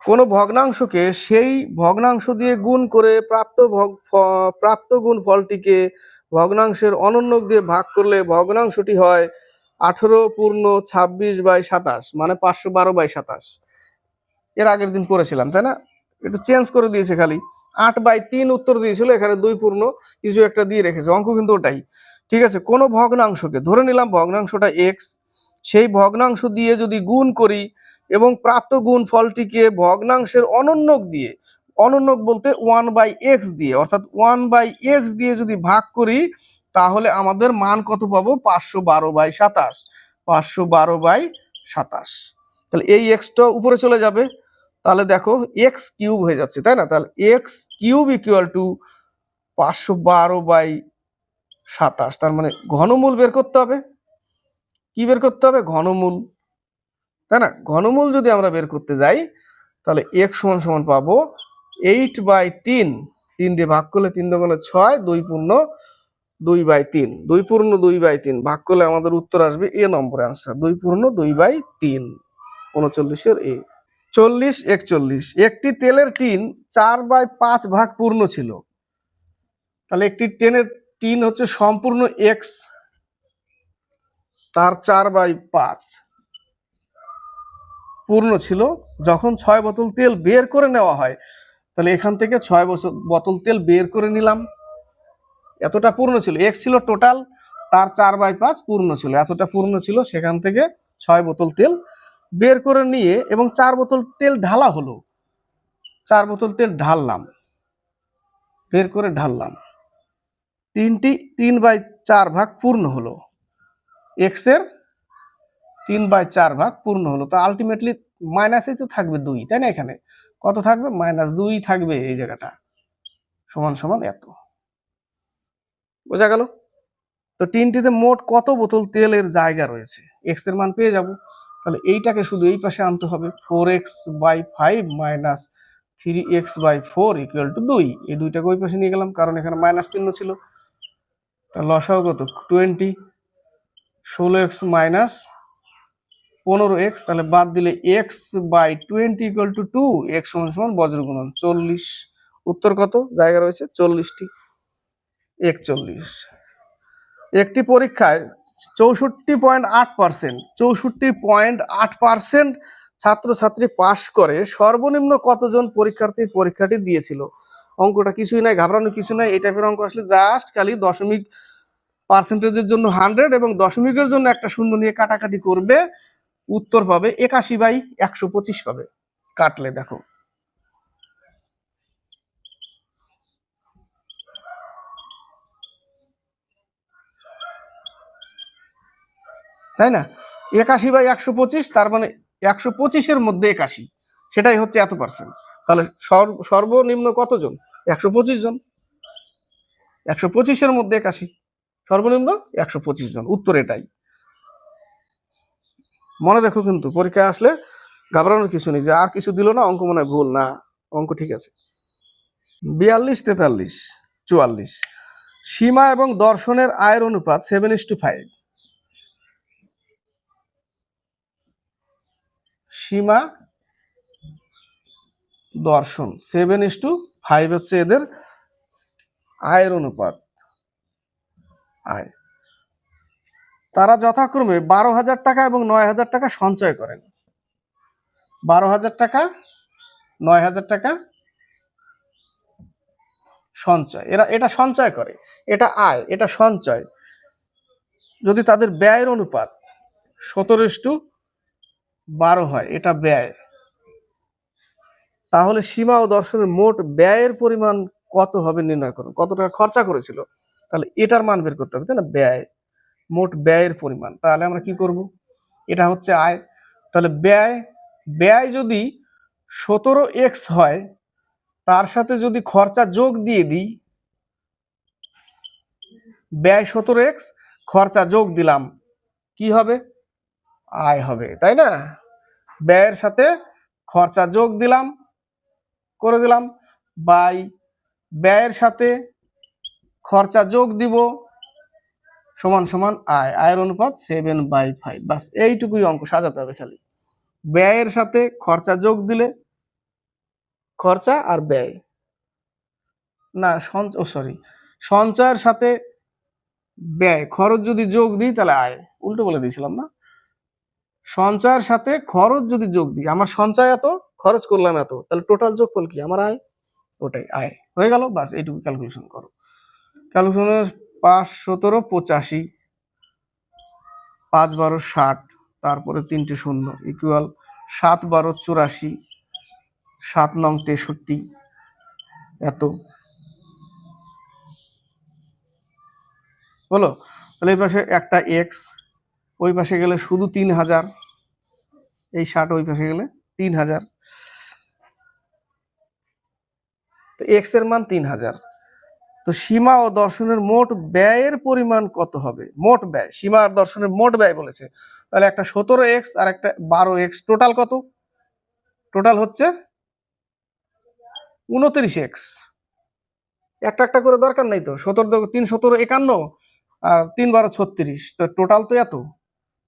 কোন ভগ্নাংশকে সেই ভগ্নাংশ দিয়ে গুণ করে প্রাপ্ত গুণ ফলটিকে ভগ্নাংশের অনন্যক দিয়ে ভাগ করলে ভগ্নাংশটি হয় 18 পূর্ণ 26/27, মানে 512/27। এর আগের দিন করেছিলাম, তাই না? একটু চেঞ্জ করে দিয়েছে, খালি 8/3 উত্তর দিয়েছিল, এখানে 2 পূর্ণ কিছু একটা দিয়ে রেখেছে, অঙ্ক কিন্তু ওটাই। ঠিক আছে, কোন ভগ্নাংশকে ধরে নিলাম ভগ্নাংশটা এক্স, সেই ভগ্নাংশ দিয়ে যদি গুণ করি এবং প্রাপ্ত গুণ ফলটিকে ভগ্নাংশের অনন্যক দিয়ে, অনন্যক বলতে 1/x দিয়ে, অর্থাৎ 1/x দিয়ে যদি ভাগ করি, তাহলে আমাদের মান কত পাবো? 512/27, 512/27। তাহলে এই এক্সটা উপরে চলে যাবে, তাহলে দেখো এক্স কিউব হয়ে যাচ্ছে, তাই না? তাহলে এক্স কিউব ইকুয়াল টু 512/27, তার মানে ঘনমূল বের করতে হবে। কি বের করতে হবে? ঘনমূল, তাই না? ঘনমূল যদি আমরা বের করতে যাই তাহলে এক্স সমান সমান পাবো 8/3, 3 দিয়ে ভাগ করলে 3 দুগুণে 6, 2 পূর্ণ 2/3, 2 পূর্ণ 2/3 ভাগ করলে আমাদের উত্তর আসবে এ নম্বরে আনসার, 2 পূর্ণ 2/3, 39 এ। 40, 41, একটি তেলের টিন 4/5 ভাগ পূর্ণ ছিল। তাহলে একটি টিন হচ্ছে সম্পূর্ণ এক্স, তার 4/5 পূর্ণ ছিল। যখন 6 বোতল তেল বের করে নেওয়া হয়, তাহলে এখান থেকে 6 বোতল তেল বের করে নিলাম, এতটা পূর্ণ ছিল। এক্স ছিল টোটাল, তার 4/5 পূর্ণ ছিল, এতটা পূর্ণ ছিল। সেখান থেকে 6 বোতল তেল বের করে নিয়ে এবং 4 বোতল তেল ঢালা হলো, 4 বোতল তেল ঢাললাম, বের করে ঢাললাম, 3/4 ভাগ পূর্ণ হলো, এক্স এর 3/4 ভাগ পূর্ণ হলো। তো আলটিমেটলি মাইনাসই তো থাকবে 2, তাই না? এখানে কত থাকবে? -2 থাকবে এই জায়গাটা, সমান সমান এত। বোঝা গেল? তো টিনটিতে মোট কত বোতল তেলের জায়গা রয়েছে, এক্স এর মান পেয়ে যাব। তাহলে এইটাকে শুধু এই পাশে আনতে হবে, 4x/5 minus 3x/4 equal to 2। এই দুইটাকে ওই পাশে নিয়ে গেলাম, কারণ এখানে মাইনাস চিহ্ন ছিল। তাহলে লসাগু কত? 20, 16x মাইনাস 15x, তাহলে বাদ দিলে x/20 ইকুয়াল টু 2, x সমান সমান বজ্রগুণন 40। উত্তর কত জায়গা রয়েছে? 40টি। 41, একটি পরীক্ষায় 64.8% ছাত্রছাত্রী পাশ করে সর্বনিম্ন কতজন পরীক্ষার্থী পরীক্ষাটি দিয়েছিল? অঙ্কটা কিছুই নাই, ঘাবড়ানো কিছু নাই। এই টাইপের অঙ্ক আসলে জাস্ট খালি দশমিক পার্সেন্টেজের জন্য 100 এবং দশমিকের জন্য একটা শূন্য নিয়ে কাটাকাটি করবে, উত্তর পাবে 81/125 পাবে কাটলে। দেখো তাই না? 81/125, তার মানে 125-এর মধ্যে 81, সেটাই হচ্ছে এত পার্সেন্ট। তাহলে সর্বনিম্ন কতজন? 125 জন। 125-এর মধ্যে 81, সর্বনিম্ন 125 জন, উত্তর এটাই। মনে দেখো কিন্তু পরীক্ষায় আসলে ঘাবড়ানোর কিছু নেই যে আর কিছু দিল না, অঙ্ক মনে হয় ভুল না, অঙ্ক ঠিক আছে। 42, 43, 44, সীমা এবং দর্শনের আয়ের অনুপাত 7:5। সীমা দর্শন 7:5 হচ্ছে এদের আয়ের অনুপাত, আয়। তারা যথাক্রমে 12,000 টাকা এবং 9,000 টাকা সঞ্চয় করেন। 12,000 টাকা, 9,000 টাকা সঞ্চয়, এটা সঞ্চয় করে, এটা আয়, এটা সঞ্চয়। যদি তাদের ব্যয়ের অনুপাত 17:12 হয়, এটা ব্যয়, তাহলে সীমা ও দর্শনের মোট ব্যয়ের পরিমাণ কত হবে নির্ণয় করুন। কত টাকা খরচা করেছিল, তাহলে এটার মান বের করতে হবে, তাই না? ব্যয়, মোট ব্যয়ের পরিমাণ। তাহলে আমরা কি করব? এটা হচ্ছে আয়, তাহলে ব্যয় যদি 17x হয়, তার সাথে যদি খরচা যোগ দিয়ে দিই, ব্যয় 17x, খরচা যোগ দিলাম, কি হবে? আয় হবে, তাই না? ব্যয়ের সাথে খরচা যোগ দিলাম, করে দিলাম, বাই ব্যয়ের সাথে খরচা যোগ দিব সমান সমান আয়, আয়ের অনুপাত 7/5। বাস এইটুকুই অঙ্ক সাজাতে হবে খালি। ব্যয়ের সাথে খরচা যোগ দিলে, খরচা আর ব্যয় না, সঞ্চয়ের সাথে ব্যয়, খরচ যদি যোগ দিই তাহলে আয়, উল্টো বলে দিয়েছিলাম না? সঞ্চয়ের সাথে খরচ যদি যোগ দিই, আমার সঞ্চয় এত, খরচ করলাম এত, তাহলে টোটাল যোগফল কি? আমার আয়, ওটাই আয় হয়ে গেল। বাস এইটুকু ক্যালকুলেশন করো। ক্যালকুলেশন 5 17 85, 5 12 60, তারপরে 3টে শূন্য ইকুয়াল 7 12 84, 7 9 63, এত বলো। তাহলে এই পাশে একটা এক্স, ওই পাশে গেলে শুধু 3000, এই 60 ওই পাশে গেলে 3000, তো এক্স এর মান 3000। তো সীমা ও দর্শনের মোট ব্যয়ের পরিমাণ কত হবে? মোট ব্যয়, সীমা আর দর্শনের মোট ব্যয় বলেছে, তাহলে একটা 17x আর একটা 12x, টোটাল কত? টোটাল হচ্ছে 29x। একটা একটা করে দরকার নাই তো, 3 17 51 আর 3 12 36, তো টোটাল তো এত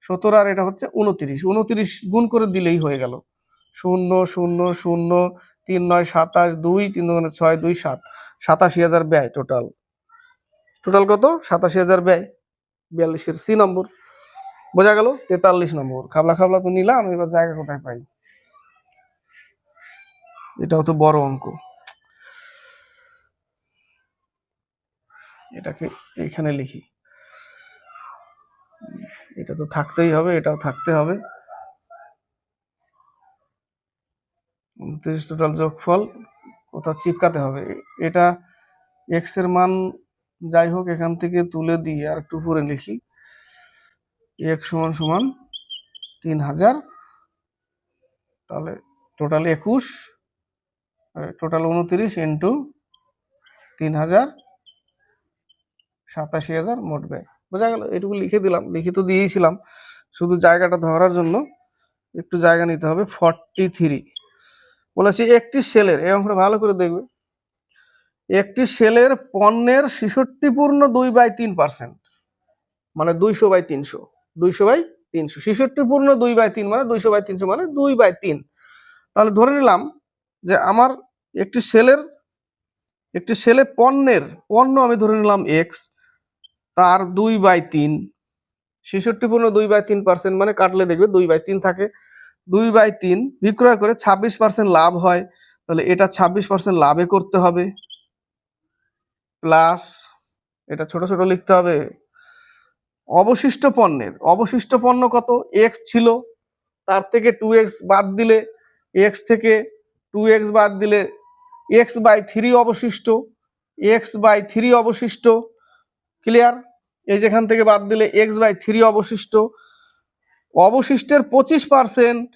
17, আর এটা হচ্ছে 29, 29 গুণ করে দিলেই হয়ে গেল। 0 0 0 3 9 27, 2 3 9 6 2 7, 87,000 ব্যয় টোটাল। টোটাল কত? 87,000 ব্যয়। 42-এর সি নম্বর বোঝা গেল। 43 নম্বর, খাবলা খাবলা তো নিলাম, এবার জায়গা কোথায় পাই? এটাও তো বড় অঙ্ক, এটাকে এখানে লিখি। এটা তো থাকতেই হবে, এটাও থাকতে হবে। 29 টোটাল যোগফল কোথাও চিপকাতে হবে। এটা এক্স এর মান যাই হোক এখান থেকে তুলে দিয়ে আর একটু উপরে লিখি। এক্স সমান সমান 3000, তাহলে টোটাল 21, টোটাল 29 ইন্টু 3000, 87,000 মোট ব্যয়। বোঝা গেল? এটুকু লিখে দিলাম, লিখে তো দিয়েছিলাম, শুধু জায়গাটা ধরার জন্য একটু জায়গা নিতে হবে। 43 বলেছি একটি সেলের, এই অঙ্কটা ভালো করে দেখবে, একটি সেলের পণ্যের 66 পূর্ণ 2/3%, মানে 200/300, 200/300, 66 পূর্ণ 2/3 মানে 200/300 মানে 2/3। তাহলে ধরে নিলাম যে আমার একটি সেলে পণ্য আমি ধরে নিলাম এক্স, তার 2/3, 66 পূর্ণ 2/3% মানে কাটলে দেখবে 2/3 থাকে। 2/3 বিক্রয় করে 26% লাভ হয়, তাহলে এটা 26% লাভে করতে হবে, প্লাস এটা ছোট ছোট লিখতে হবে। অবশিষ্ট পণ্য কত? এক্স ছিল, তার থেকে 2x বাদ দিলে, এক্স থেকে 2x বাদ দিলে x/3 অবশিষ্ট, x/3 অবশিষ্ট। ক্লিয়ার? এই যেখান থেকে বাদ দিলে x/3 অবশিষ্ট। অবশিষ্টের 25%,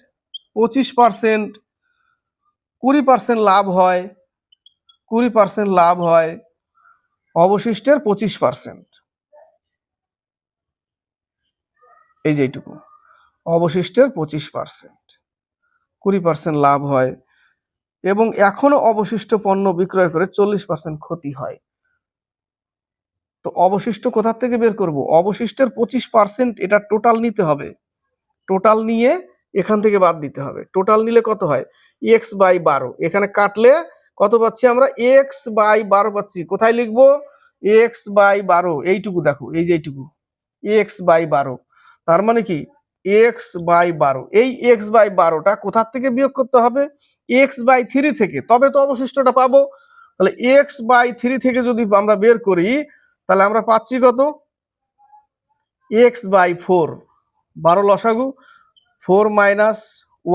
20% লাভ হয়, 20% লাভ হয়, অবশিষ্টের 25%, এই যে এইটুকু অবশিষ্টের 25%, 20% লাভ হয়, এবং এখনো অবশিষ্ট পণ্য বিক্রয় করে 40% ক্ষতি হয়। তো অবশিষ্ট কোথা থেকে বের করব? অবশিষ্টের 25% এটা টোটাল নিতে হবে, টোটাল নিয়ে এখান থেকে বাদ দিতে হবে। টোটাল নিলে কত হয়? x/12, এখানে কাটলে কত পাচ্ছি আমরা? x/12 পাচ্ছি। কোথায় লিখবো? x/12, এইটুকু দেখো, এই যে এইটুকু x/12, তার মানে কি x/12, এই x/12টা কোথা থেকে বিয়োগ করতে হবে? x/3 থেকে, তবে তো অবশিষ্টটা পাবো। তাহলে x/3 থেকে যদি আমরা বের করি, তাহলে আমরা পাচ্ছি কত? x/4, 12 লসাগু, 4 -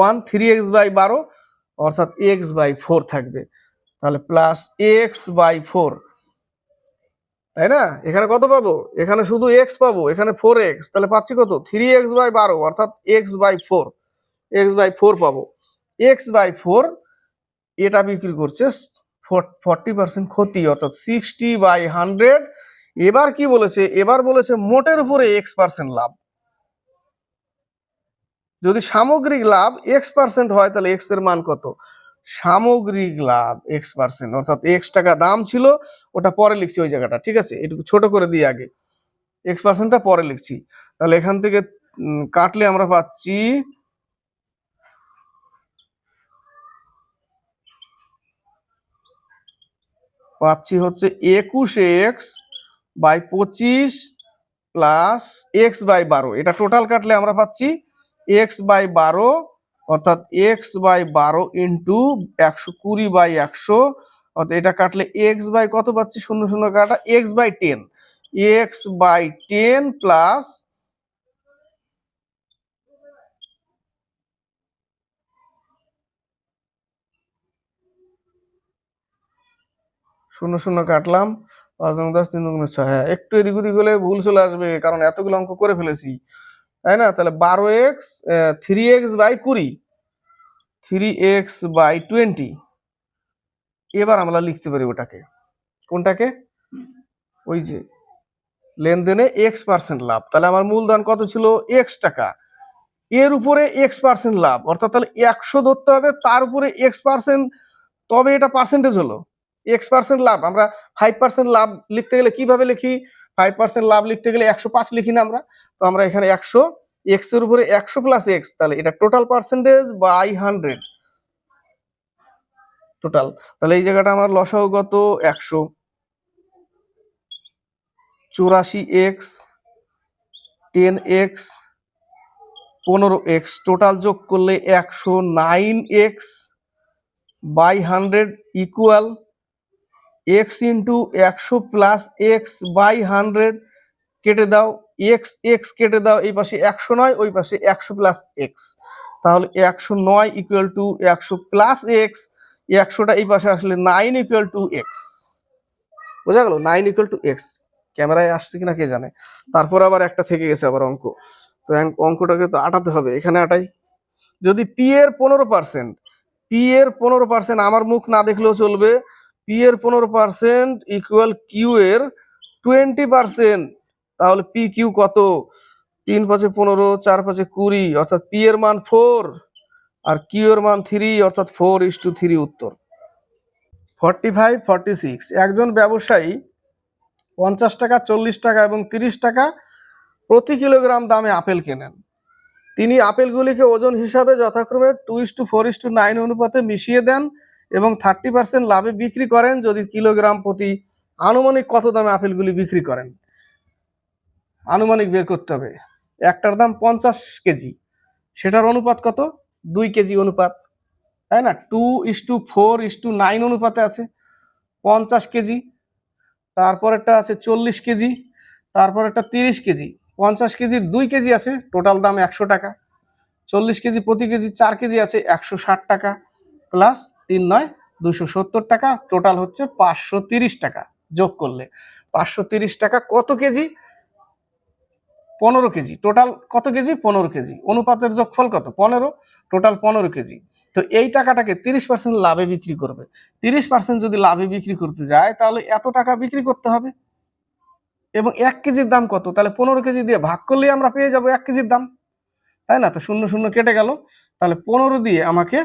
1, 3x/12, অর্থাৎ x/4 থাকবে। তাহলে প্লাস x/4, তাই না? এখানে কত পাবো? এখানে শুধু x পাবো, এখানে 4x, তাহলে পাচ্ছি কত? 3x/12, অর্থাৎ x/4, x/4 পাবো। x/4 এটা বিক্রি করছে 40% ক্ষতি, অর্থাৎ 60/100। এবার কি বলেছে? এবার বলেছে মোটের উপরে x% লাভ। যদি সামগ্রিক লাভ x% হয়, তাহলে x এর মান কত? সামগ্রিক লাভ x%, অর্থাৎ x টাকা দাম ছিল, ওটা পরে লিখছি ওই জায়গাটা, ঠিক আছে? একটু ছোট করে দিই আগে, x%টা পরে লিখছি। তাহলে এখান থেকে কাটলে আমরা পাচ্ছি হচ্ছে 21x/25 প্লাস x/12, এটা টোটাল কাটলে আমরা পাচ্ছি x/12, অর্থাৎ x/12 ইন্টু 120/100, অর্থাৎ এটা কাটলে x বাই কত পাচ্ছি? 0 0 কাটা, x/10, x/10 প্লাস 0 0 কাটলাম, 5 × 10 3 × 6, হ্যাঁ একটু এদিক ওদিক হলে ভুল চলে আসবে, কারণ এতগুলো অঙ্ক করে ফেলেছি, তাই না? তাহলে 12x, 3x/20, 3x/20, এবার আমরা লিখতে পারি ওটাকে, কোনটাকে, ওই যে লেনদেনে X% লাভ, তাহলে আমার মূলধন কত ছিল X টাকা, এর উপরে X% লাভ, অর্থাৎ তাহলে 100 ধরতে হবে, তার উপরে X%, তবে এটা পার্সেন্টেজ হলো। X% লাভ, আমরা 5% লাভ লিখতে গেলে কিভাবে লিখি, 5% লাভ লিখতে গেলে 105 লিখি না আমরা, তো আমরা এখানে 100, X এর উপরে 100 প্লাস X, তাহলে এটা টোটাল পার্সেন্টেজ বাই 100 টোটাল। তাহলে এই জায়গাটা আমার লসাগু কত, 184X, 10X, 15X, টোটাল যোগ করলে 109X by 100 equal X into 100 plus X by 100, কেটে দাও X X কেটে দাও, এই পাশে 109, ওই পাশে 100 প্লাস X, তাহলে 109 ইকুয়াল টু 100 প্লাস X, 100টা এই পাশে আসলে 9 ইকুয়াল টু X, বোঝা গেল, 9 ইকুয়াল টু X। ক্যামেরায় আসছে কিনা কে জানে। তারপর আবার একটা থেকে গেছে আবার অঙ্ক, তো অঙ্কটাকে তো আটাতে হবে, এখানে আটাই। যদি P এর 15%, P এর 15%, আমার মুখ না দেখলেও চলবে, P এর 15% ইকুয়াল Q এর 20%, তাহলে P Q কত, 3 5 15, 4 5 20, অর্থাৎ P এর মান 4 আর Q এর মান 3, অর্থাৎ 4:3 উত্তর। 45 46, একজন ব্যবসায়ী 50 টাকা, 40 টাকা এবং 30 টাকা প্রতি কিলোগ্রাম দামে আপেল কেনেন। তিনি আপেলগুলিকে ওজন হিসাবে যথাক্রমে 2:4:9 অনুপাতে মিশিয়ে দেন এবং 30% লাভে বিক্রি করেন। যদি কিলোগ্রাম প্রতি আনুমানিক কত দামে আপেলগুলি বিক্রি করেন, আনুমানিক বের করতে হবে। একটার দাম 50 কেজি, সেটার অনুপাত কত, 2 কেজি অনুপাত, তাই না, 2:4:9 অনুপাতে আছে 50 কেজি, তারপরেরটা আছে 40 কেজি, তারপরেরটা 30 কেজি, 50 কেজির 2 কেজি আছে, টোটাল দাম 100 টাকা, 40 কেজি প্রতি কেজি 4 কেজি আছে 160 টাকা, প্লাস 3 9 270 টাকা, টোটাল হচ্ছে 530 টাকা। যোগ করলে 530 টাকা কত কেজি, 15 কেজি, টোটাল কত কেজি, 15 কেজি, অনুপাতের যোগফল কত, 15, টোটাল 15 কেজি। তো এই টাকাটাকে 30% লাভে বিক্রি করবে, 30% যদি লাভে বিক্রি করতে যায় তাহলে এত টাকা বিক্রি করতে হবে, এবং 1 কেজির দাম কত, তাহলে 15 কেজি দিয়ে ভাগ করলেই আমরা পেয়ে যাব 1 কেজির দাম, তাই না, তো 0 0 কেটে গেল, তাহলে 15 দিয়ে আমাকে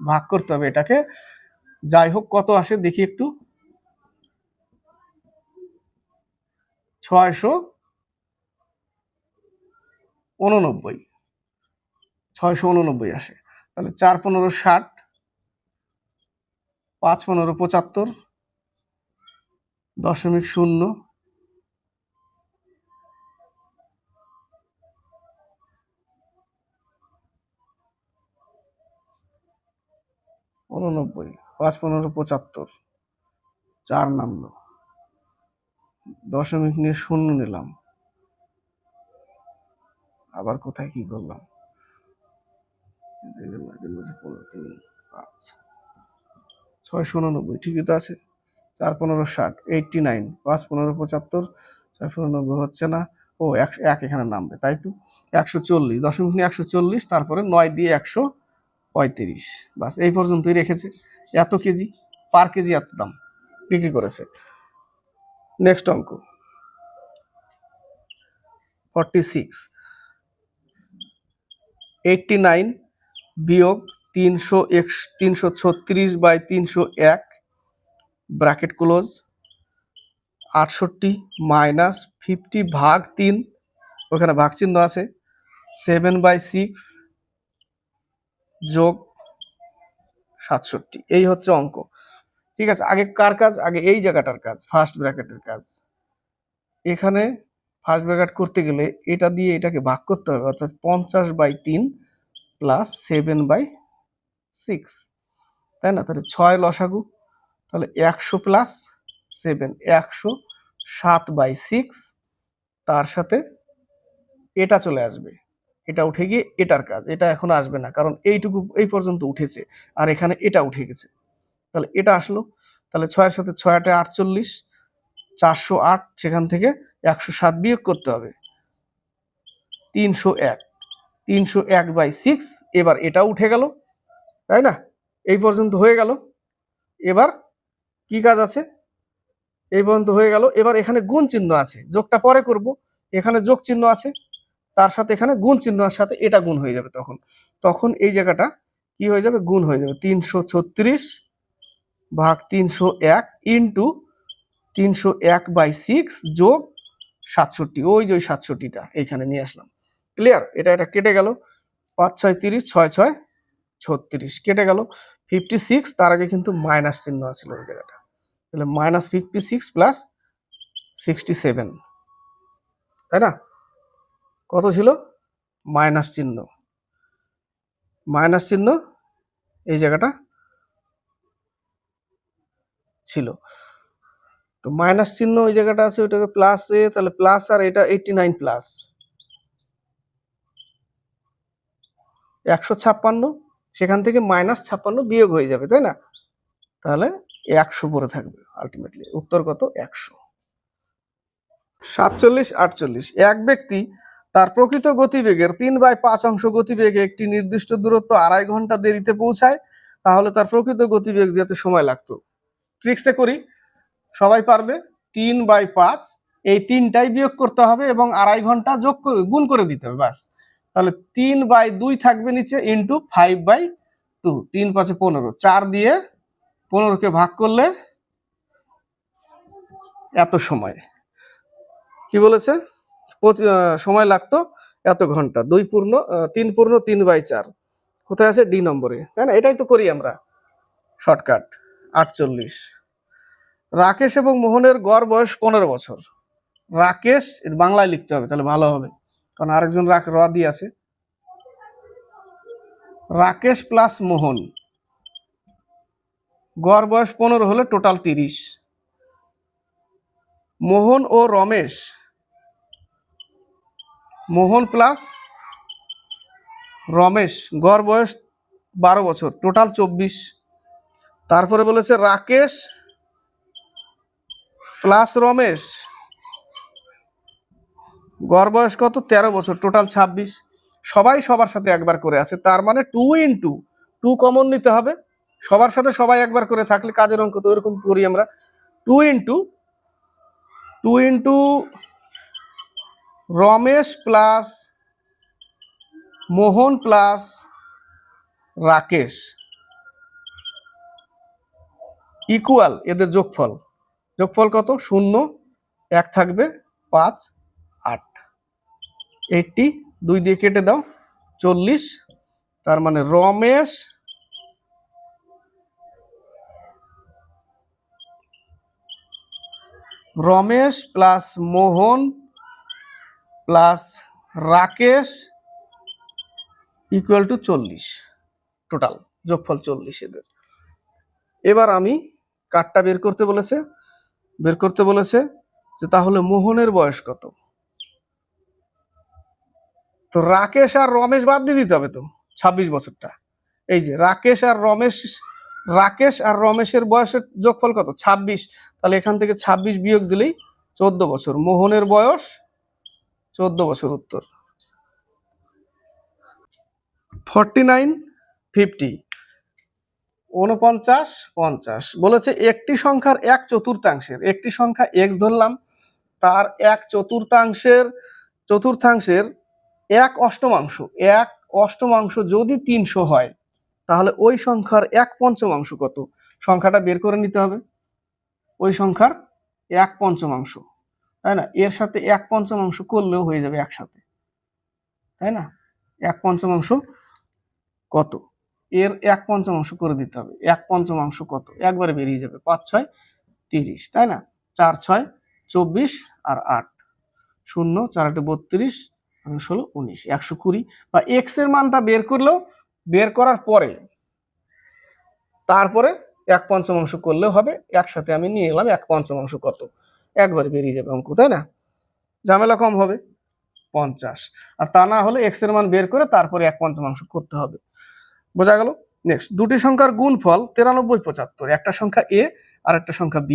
ভাগ করতে হবে এটাকে। যাই হোক কত আসে দেখি একটু, 689 আসে। তাহলে 4 15 60, 5 15 75, 0.0 89, 5 15 75, 4 নামলো, দশমিক নিয়ে 0 নিলাম, আবার কোথায় কি করলাম, 689 ঠিকই তো আছে, 4 15 60, 89, 5 15 75, 4 15 হচ্ছে না, ও 1 এখানে নামবে, তাই তো 140, দশমিক নিয়ে 140, তারপরে 9 দিয়ে 135, বাস এই পর্যন্তই রেখেছে। এত কেজি, পার কেজি এত দাম বিক্রি করেছে। নেক্সট অঙ্ক 46, 89 বিয়োগ 336/301 ব্র্যাকেট ক্লোজ, 68 মাইনাস 50 ভাগ 3, ওখানে ভাগ চিহ্ন আছে, 7/6 যোগ 67, এই হচ্ছে অঙ্ক। ঠিক আছে, আগে কার কাজ, আগে এই জায়গাটার কাজ, ফার্স্ট ব্র্যাকেটের কাজ। এখানে ফার্স্ট ব্র্যাকেট করতে গেলে এটা দিয়ে এটাকে ভাগ করতে হবে, অর্থাৎ 50/3 প্লাস 7/6, তাই না, তাহলে 6 লসাগু, তাহলে 100 প্লাস 7, 107/6, তার সাথে এটা চলে আসবে, এটা উঠে গিয়ে এটার কাজ, এটা এখন আসবে না কারণ এইটুকু এই পর্যন্ত উঠেছে, আর এখানে এটা উঠে গেছে, তাহলে এটা আসলো, তাহলে 6 এর সাথে 6 8 48, 408, সেখান থেকে 107 বিয়োগ করতে হবে, 301, 301/6, এবার এটা উঠে গেল, তাই না, এই পর্যন্ত হয়ে গেল। এবার কি কাজ আছে? এই পর্যন্ত হয়ে গেল। এবার এখানে গুণ চিহ্ন আছে, যোগটা পরে করব। এখানে যোগ চিহ্ন আছে, তার সাথে এখানে গুণ চিহ্নের সাথে এটা গুণ হয়ে যাবে। তখন তখন এই জায়গাটা কি হয়ে যাবে? গুণ হয়ে যাবে। 336 ভাগ 301 ইন্টু 301/6 যোগ 67। ওই যে ওই 67টা এইখানে নিয়ে আসলাম। ক্লিয়ার? এটা কেটে গেল। 5 6 30, 6 6 36 কেটে গেল। 56, তার আগে কিন্তু মাইনাস চিহ্ন আছিল ওই জায়গাটা, তাহলে -56 প্লাস 67, তাই না? কত ছিল? মাইনাস চিহ্ন, মাইনাস চিহ্ন এই জায়গাটা ছিল। তো মাইনাস চিহ্ন ওই জায়গাটা আছে, ওইটাকে প্লাস এ, তাহলে প্লাস, আর এটা 89 প্লাস 156, সেখান থেকে -56 বিয়োগ হয়ে যাবে, তাই না? তাহলে 100 পরে থাকবে আলটিমেটলি। উত্তর কত? 100। 47 48, এক ব্যক্তি তার প্রকৃত গতিবেগের 3/5 অংশ গতিবেগে একটি নির্দিষ্ট দূরত্ব 2.5 ঘন্টা দেরিতে পৌঁছায়, তাহলে তার প্রকৃত গতিবেগ যেতে সময় লাগতো। ট্রিক্সে করি, সবাই পারবে। 3/5, এই তিনটাই বিয়োগ করতে হবে এবং 2.5 ঘন্টা যোগ করে গুণ করে দিতে হবে, বাস। তাহলে 3/2 থাকবে নিচে, ইন্টু 5/2, 3 5 15, 4 দিয়ে 15কে ভাগ করলে এত সময়। কি বলেছে? সময় লাগতো এত ঘন্টা। 3 পূর্ণ 3/4 কোথায় আছে? ডি নম্বরে, তাই না? এটাই তো করি আমরা, শর্টকাট। 48, রাকেশ এবং মোহনের গড় বয়স 15 বছর। রাকেশ, বাংলায় লিখতে হবে তাহলে ভালো হবে, কারণ আরেকজন র দিয়ে আছে। রাকেশ প্লাস মোহন, গড় বয়স 15 হলে টোটাল 30। মোহন ও রমেশ, মোহন প্লাস রমেশ, গড় বয়স 12 বছর, টোটাল 24। তারপরে বলেছে রাকেশ প্লাস রমেশ, গড় বয়স কত? 13 বছর, টোটাল 26। সবাই সবার সাথে একবার করে আছে, তার মানে 2 ইন্টু 2 কমন নিতে হবে। সবার সাথে সবাই একবার করে থাকলে কাজের অঙ্ক তো এরকম করি আমরা। 2 ইন্টু রমেশ প্লাস মোহন প্লাস রাকেশ ইকুয়াল এদের যোগফল। যোগফল কত? 0 1 থাকবে, 5 8, 80, 2 দিয়ে কেটে দাও, 40। তার মানে Ramesh plus Mohan plus Rakesh equal to 40, total যোগফল 40 এদের। এবার আমি কাটটা বের করতে বলেছে যে তাহলে মোহনের বয়স কত? তো রাকেশ আর রমেশ বাদ দিয়ে দিতে হবে তো, 26 বছরটা। এই যে রাকেশ আর রমেশের বয়সের যোগফল কত? 26। তাহলে এখান থেকে 26 বিয়োগ দিলেই 14 বছর। মোহনের বয়স 14 বছর। উত্তর 49 50, 49 50 বলেছে একটি সংখ্যার 1/4, একটি সংখ্যা x ধরলাম, তার 1/4 1/8 যদি 300 হয়, তাহলে ওই সংখ্যার 1/5 কত? সংখ্যাটা বের করে নিতে হবে। ওই সংখ্যার 1/5, তাই না? এর সাথে 1/5 করলেও হয়ে যাবে একসাথে, তাই না? 1/5 কত? এর 1/5 করে দিতে হবে। 1/5 কত? একবারে বেরিয়ে যাবে, 5 6 30, তাই না? 4 6 24 আর 8 0 4 8 32 16 19, 120। বা x এর মানটা বের করার পরে তারপরে 1/5 করলেও হবে। একসাথে আমি নিয়ে এলাম 1/5 কত, একবারে বেরিয়ে যাবে অঙ্ক, তাই না? ঝামেলা কম হবে। 50। আর তা না হলে x এর মান বের করে তারপরে 1/5 করতে হবে। বোঝা গেল? নেক্সট, দুটি সংখ্যার গুণফল 93 75, একটা সংখ্যা a আর একটা সংখ্যা b,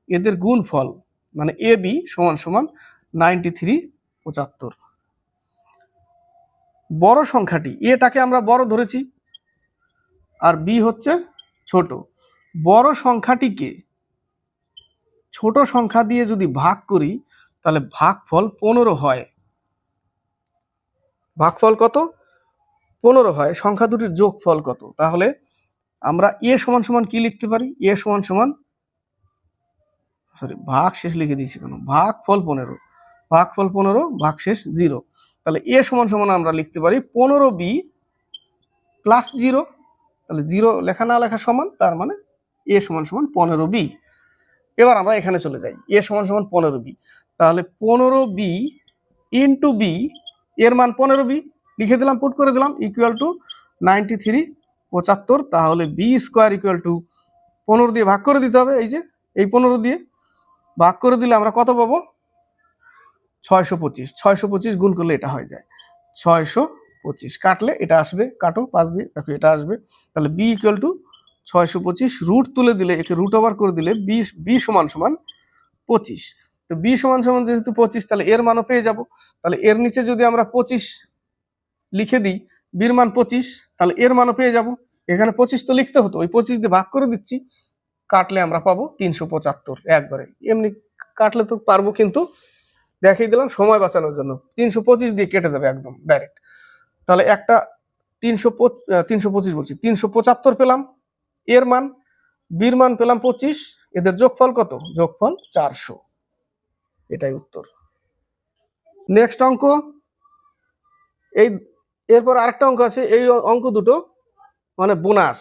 এদের গুণফল মানে a b সমান সমান 93 75। বড় সংখ্যাটি, এটাকে আমরা বড় ধরেছি আর b হচ্ছে ছোট। বড় সংখ্যাটিকে ছোট সংখ্যা দিয়ে যদি ভাগ করি তাহলে ভাগফল 15 হয়। ভাগফল কত? 15 হয়। সংখ্যা দুটির যোগফল কত? তাহলে আমরা এ সমান সমান কি লিখতে পারি? এ সমান সমান, সরি ভাগ শেষ লিখে দিয়েছি কেন, ভাগফল 15, ভাগফল 15 ভাগশেষ 0। তাহলে এ সমান সমান আমরা লিখতে পারি 15b প্লাস 0। তাহলে 0 লেখা না লেখা সমান, তার মানে এ সমান সমান 15b। এবার আমরা এখানে চলে যাই, এ সমান সমান 15b। তাহলে 15b ইন্টু বি, এর মান 15b লিখে দিলাম, পুট করে দিলাম, ইকুয়াল টু 93 75। তাহলে বি স্কোয়ার ইকুয়াল টু 15 দিয়ে ভাগ করে দিতে হবে। এই যে এই 15 দিয়ে ভাগ করে দিলে আমরা কত পাবো? 625। 625 গুণ করলে এটা হয়ে যায় 625, কাটলে এটা আসবে, কাটো 5 দিয়ে, দেখো এটা আসবে। তাহলে বি ইকুয়াল টু 625, রুট তুলে দিলে, একে রুট ওভার করে দিলে বি সমান সমান 25। তো বি সমান সমান যেহেতু 25, তাহলে এর মানও পেয়ে যাব। তাহলে এর নিচে যদি আমরা 25 লিখে দিই, বির মান 25, তাহলে এর মানও পেয়ে যাব। এখানে 25 তো লিখতে হতো, ওই 25 দিয়ে ভাগ করে দিচ্ছি, কাটলে আমরা পাবো 375 একবারে। এমনি কাটলে তো পারবো, কিন্তু দেখিয়ে দিলাম সময় বাঁচানোর জন্য। 325 দিয়ে কেটে যাবে একদম ডাইরেক্ট। তাহলে একটা 325 বলছি, 375 পেলাম এর মান, বির মান পেলাম 25, এদের যোগফল কত? যোগফল 400। এটাই উত্তর। নেক্সট অঙ্ক, এই এরপর আরেকটা অঙ্ক আছে। এই অঙ্ক দুটো মানে বোনাস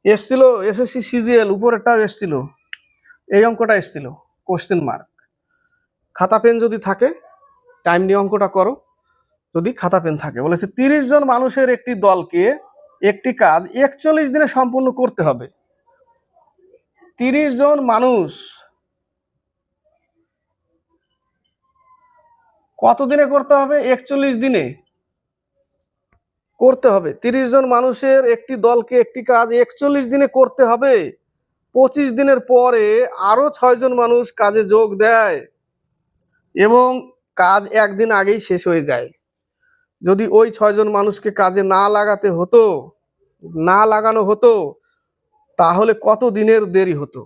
এসছিল, এসএসসি সিজিএল উপরেরটাও এসছিল, এই অঙ্কটা এসছিল কোশ্চেন মার্ক। খাতা পেন যদি থাকে টাইম নিয়ে অঙ্কটা করো, যদি খাতা পেন থাকে। বলেছে 30 জন মানুষের একটি দলকে একটি কাজ 41 দিনে সম্পূর্ণ করতে হবে। 30 জন মানুষ কত দিনে করতে হবে? 41 দিনে করতে হবে। 30 জন মানুষের একটি দলকে একটি কাজ 41 দিনে করতে হবে। 25 দিনের পরে আরো 6 জন মানুষ কাজে যোগ দেয় এবং কাজ একদিন আগেই শেষ হয়ে যায়। যদি ওই 6 জন মানুষকে কাজে না লাগানো হতো তাহলে কত দিনের দেরি হতো?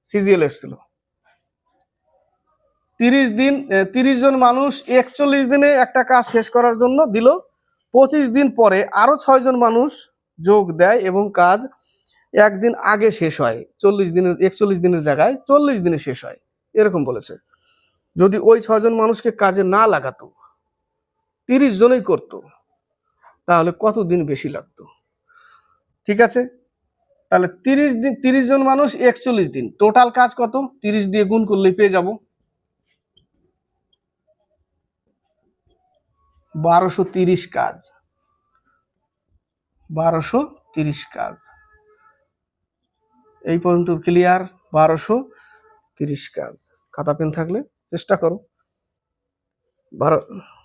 সিজিএল এসছিল। 30 জন মানুষ 41 দিনে একটা কাজ শেষ করার জন্য দিল, 25 দিন পরে আরো 6 জন মানুষ যোগ দেয় এবং কাজ একদিন আগে শেষ হয়। 41 দিনের জায়গায় 40 দিনে শেষ হয়, এরকম বলেছে। যদি ওই 6 জন মানুষকে কাজে না লাগাতো, 30 জনই করতো, তাহলে কত দিন বেশি লাগতো? ঠিক আছে, তাহলে 30 জন মানুষ 41 দিন, টোটাল কাজ কত? 30 দিয়ে গুণ করলেই পেয়ে যাব 1230 কাজ। 1230 কাজ। এই পর্যন্ত ক্লিয়ার? 1230 কাজ। খাতা পেন থাকলে চেষ্টা করো।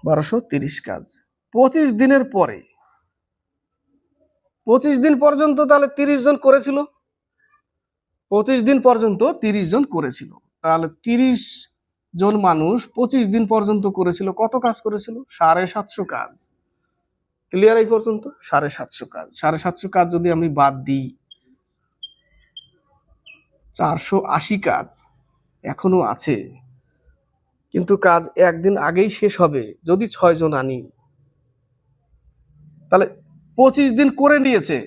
1230 কাজ 25 দিনের পরে, 25 দিন পর্যন্ত তাহলে 30 জন করেছিল। 25 দিন পর্যন্ত 30 জন করেছিল, তাহলে 30 জন মানুষ 25 দিন পর্যন্ত করেছিল, কত কাজ করেছিল? 750 কাজ। ক্লিয়ার? এই পর্যন্ত 750 কাজ। 750 কাজ যদি আমি বাদ দিই, 480 কাজ এখনো আছে, কিন্তু কাজ একদিন আগেই শেষ হবে যদি 6 জন আনি। তাহলে 25 দিন করে নিয়েছে,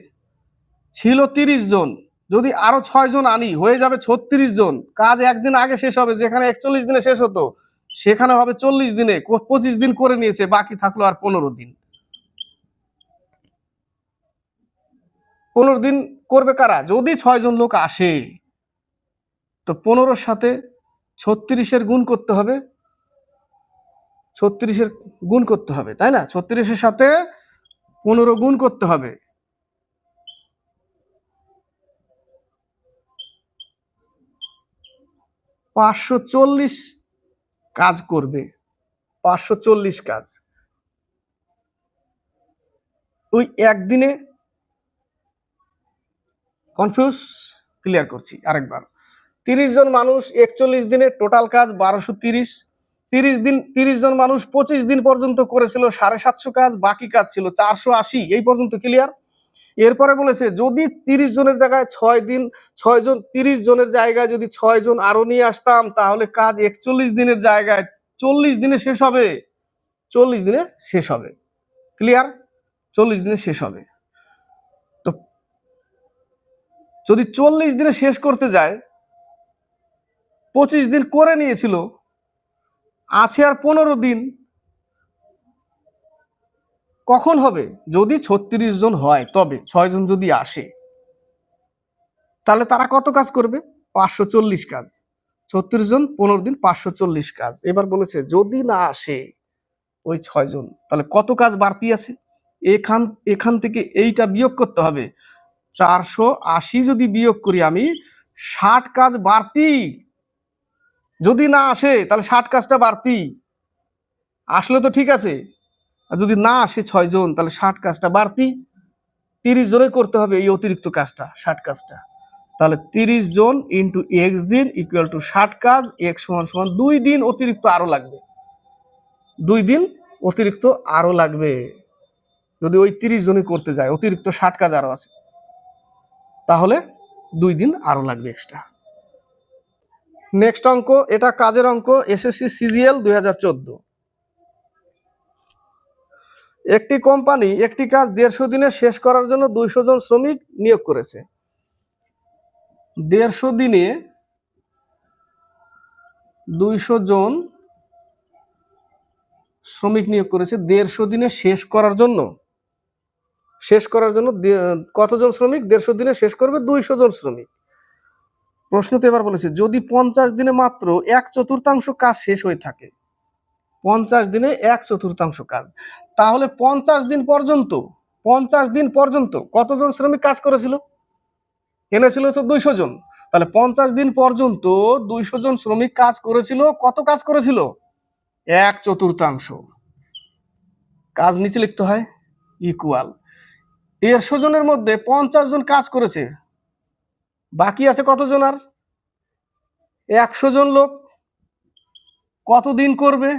ছিল 30 জন, যদি আরো 6 জন আনি হয়ে যাবে 36 জন। কাজ একদিন আগে শেষ হবে, যেখানে 41 দিনে শেষ হতো সেখানে হবে 40 দিনে। 25 দিন করে নিয়েছে, বাকি থাকলো আর 15 দিন। 15 দিন করবে কারা? যদি 6 জন লোক আসে, তো 15-র সাথে 36-এর গুণ করতে হবে, 36-এর গুণ করতে হবে, তাই না? 36-এর সাথে 15 গুণ করতে হবে, 540 কাজ করবে। 540 কাজ ওই একদিনে। কনফিউজ? ক্লিয়ার করছি আরেকবার। 30 জন মানুষ 41 দিনে, টোটাল কাজ 1230। 30 জন মানুষ 25 দিন পর্যন্ত করেছিল 750 কাজ, বাকি কাজ ছিল 480। এই পর্যন্ত ক্লিয়ার? এরপরে বলেছে যদি 30 জনের জায়গায় 6 দিন 6 জন 30 জনের জায়গায় যদি 6 জন আরো নিয়ে আসতাম তাহলে কাজ 41 দিনের জায়গায় 40 দিনে শেষ হবে। 40 দিনে শেষ হবে। ক্লিয়ার? 40 দিনে শেষ হবে। তো যদি 40 দিনে শেষ করতে যায়, 25 দিন করে নিয়েছিল, আছে আর 15 দিন, কখন হবে? যদি 36 জন হয়, তবে 6 জন যদি আসে তাহলে তারা কত কাজ করবে? 540 কাজ। 36 জন 15 দিন 540 কাজ। এবার বলেছে যদি না আসে ওই 6 জন, তাহলে কত কাজ বাড়তি আছে? এখান থেকে এইটা বিয়োগ করতে হবে। 480 যদি বিয়োগ করি আমি, 60 কাজ বাড়তি। যদি না আসে তাহলে 60 কাজটা বাড়তি। আসলে তো ঠিক আছে, আর যদি না আসে 6 জন তাহলে 60 কাজটা বাড়তি। 30 জনে করতে হবে এই অতিরিক্ত কাজটা, 60 কাজটা। তাহলে 30 জন ইন্টু x দিন ইকুয়াল টু 60 কাজ, x সমান সমান 2 দিন অতিরিক্ত আরো লাগবে। 2 দিন অতিরিক্ত আরো লাগবে যদি ওই 30 জনই করতে যায়, অতিরিক্ত 60 কাজ আরো আছে, তাহলে 2 দিন আরো লাগবে এক্সট্রা। নেক্সট অঙ্ক, এটা কাজের অঙ্ক, এসএসসি সিজিএল 2014। একটি কোম্পানি একটি কাজ 150 দিনে শেষ করার জন্য 200 জন শ্রমিক নিয়োগ করেছে। 150 দিনে 200 জন শ্রমিক নিয়োগ করেছে 150 দিনে শেষ করার জন্য। কতজন শ্রমিক 150 দিনে শেষ করবে? 200 জন শ্রমিক। প্রশ্নতে এবার বলেছে যদি 50 দিনে মাত্র 1/4 কাজ শেষ হয়ে থাকে, 50 দিনে 1/4 কাজ, তাহলে 50 দিন পর্যন্ত কতজন শ্রমিক কাজ করেছিল? এনেছিল তো 200 জন। তাহলে 50 দিন পর্যন্ত 200 জন শ্রমিক কাজ করেছিল। কত কাজ করেছিল? 1/4। কাজ নিচে লিখতে হয় ইকুয়াল 150 জনের মধ্যে 50 জন কাজ করেছে, বাকি আছে কতজন? আর 100 জন লোক কতদিন করবে?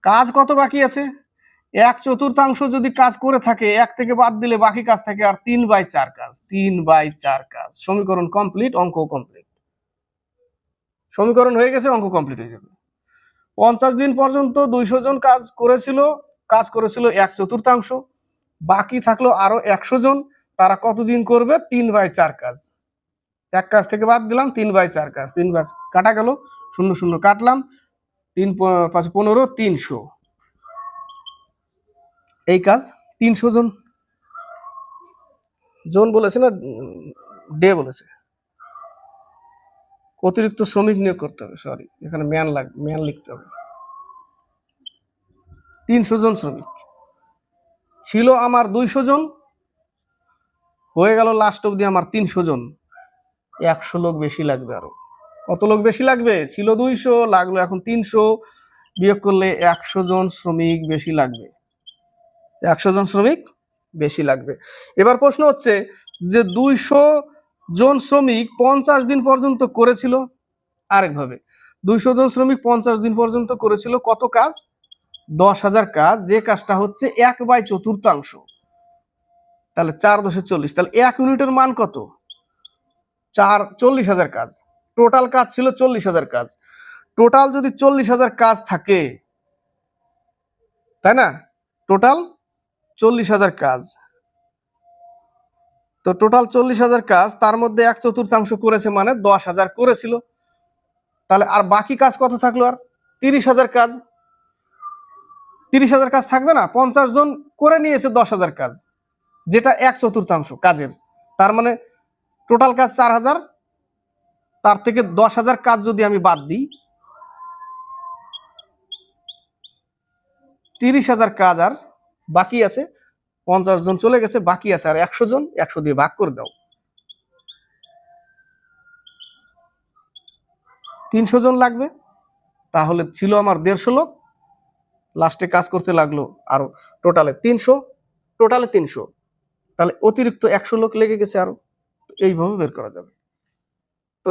কাজ কত বাকি আছে? 1/4 যদি কাজ করে থাকে, 1 থেকে বাদ দিলে বাকি কাজ থাকে আর 3/4 কাজ। 3/4 কাজ। সমীকরণ কমপ্লিট, অঙ্ক কমপ্লিট। সমীকরণ হয়ে গেছে, অঙ্ক কমপ্লিট হয়ে যাবে। 50 দিন পর্যন্ত 200 জন কাজ করেছিল 1/4, বাকি থাকলো আরো 100 জন। তারা কতদিন করবে? 3/4 কাজ। এক কাজ থেকে বাদ দিলাম, 3/4 কাজ। 3 কাজ কাটা গেল, 0 0 কাটলাম, 3 5 15, 300। এই কাজ 300 জন। জন বলেছে না, ডে বলেছে। অতিরিক্ত শ্রমিক নিয়োগ করতে হবে, সরি, এখানে ম্যান লিখতে হবে। 300 জন শ্রমিক ছিল আমার, 200 জন হয়ে গেল লাস্ট অবধি আমার 300 জন। 100 লোক বেশি লাগবে আরো। কত লোক বেশি লাগবে? ছিল 200, লাগলো এখন 300, বিয়োগ করলে 100 জন শ্রমিক বেশি লাগবে। 100 জন শ্রমিক বেশি লাগবে। এবার প্রশ্ন হচ্ছে যে 200 জন শ্রমিক 50 দিন পর্যন্ত করেছিল। আরেকভাবে 200 জন শ্রমিক 50 দিন পর্যন্ত করেছিল কত কাজ? 10,000 কাজ। যে কাজটা হচ্ছে 1/4। তাহলে 4 × 10 = 40। তাহলে 1 ইউনিটের মান কত? 40,000 কাজ। টোটাল কাজ ছিল 40,000 কাজ। টোটাল যদি 40,000 কাজ থাকে, তাই না? টোটাল 40,000 কাজ। তো টোটাল 40,000 কাজ, তার মধ্যে 1/4 করেছে মানে 10,000 করেছিল। তাহলে আর বাকি কাজ কত থাকলো? আর 30,000 কাজ। 30,000 কাজ থাকবে না? 50 জন করে নিয়েছে 10,000 কাজ, যেটা 1/4 কাজের। তার মানে টোটাল কাজ 4,000, তার থেকে 10,000 কাজ যদি আমি বাদ দিই, 30,000 কাজ আর বাকি আছে। 50 জন চলে গেছে, বাকি আছে আর 100 জন। 100 দিয়ে ভাগ করে দাও। 300 জন লাগবে। তাহলে ছিল আমার 150 লোক, লাস্টে কাজ করতে লাগলো আরো টোটালে 300। তাহলে অতিরিক্ত 100 লোক লেগে গেছে আরো। এইভাবে বের করা যাবে। তো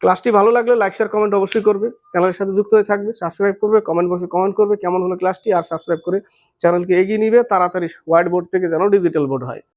ক্লাসটি ভালো লাগলে লাইক শেয়ার কমেন্ট অবশ্যই করবে, চ্যানেলের সাথে যুক্ত হয়ে থাকবে, সাবস্ক্রাইব করবে, কমেন্ট বক্সে কমেন্ট করবে কেমন হলো ক্লাসটি, আর সাবস্ক্রাইব করে চ্যানেলকে এগিয়ে নিবে তাড়াতাড়ি হোয়াইট বোর্ড থেকে যেন ডিজিটাল বোর্ড হয়।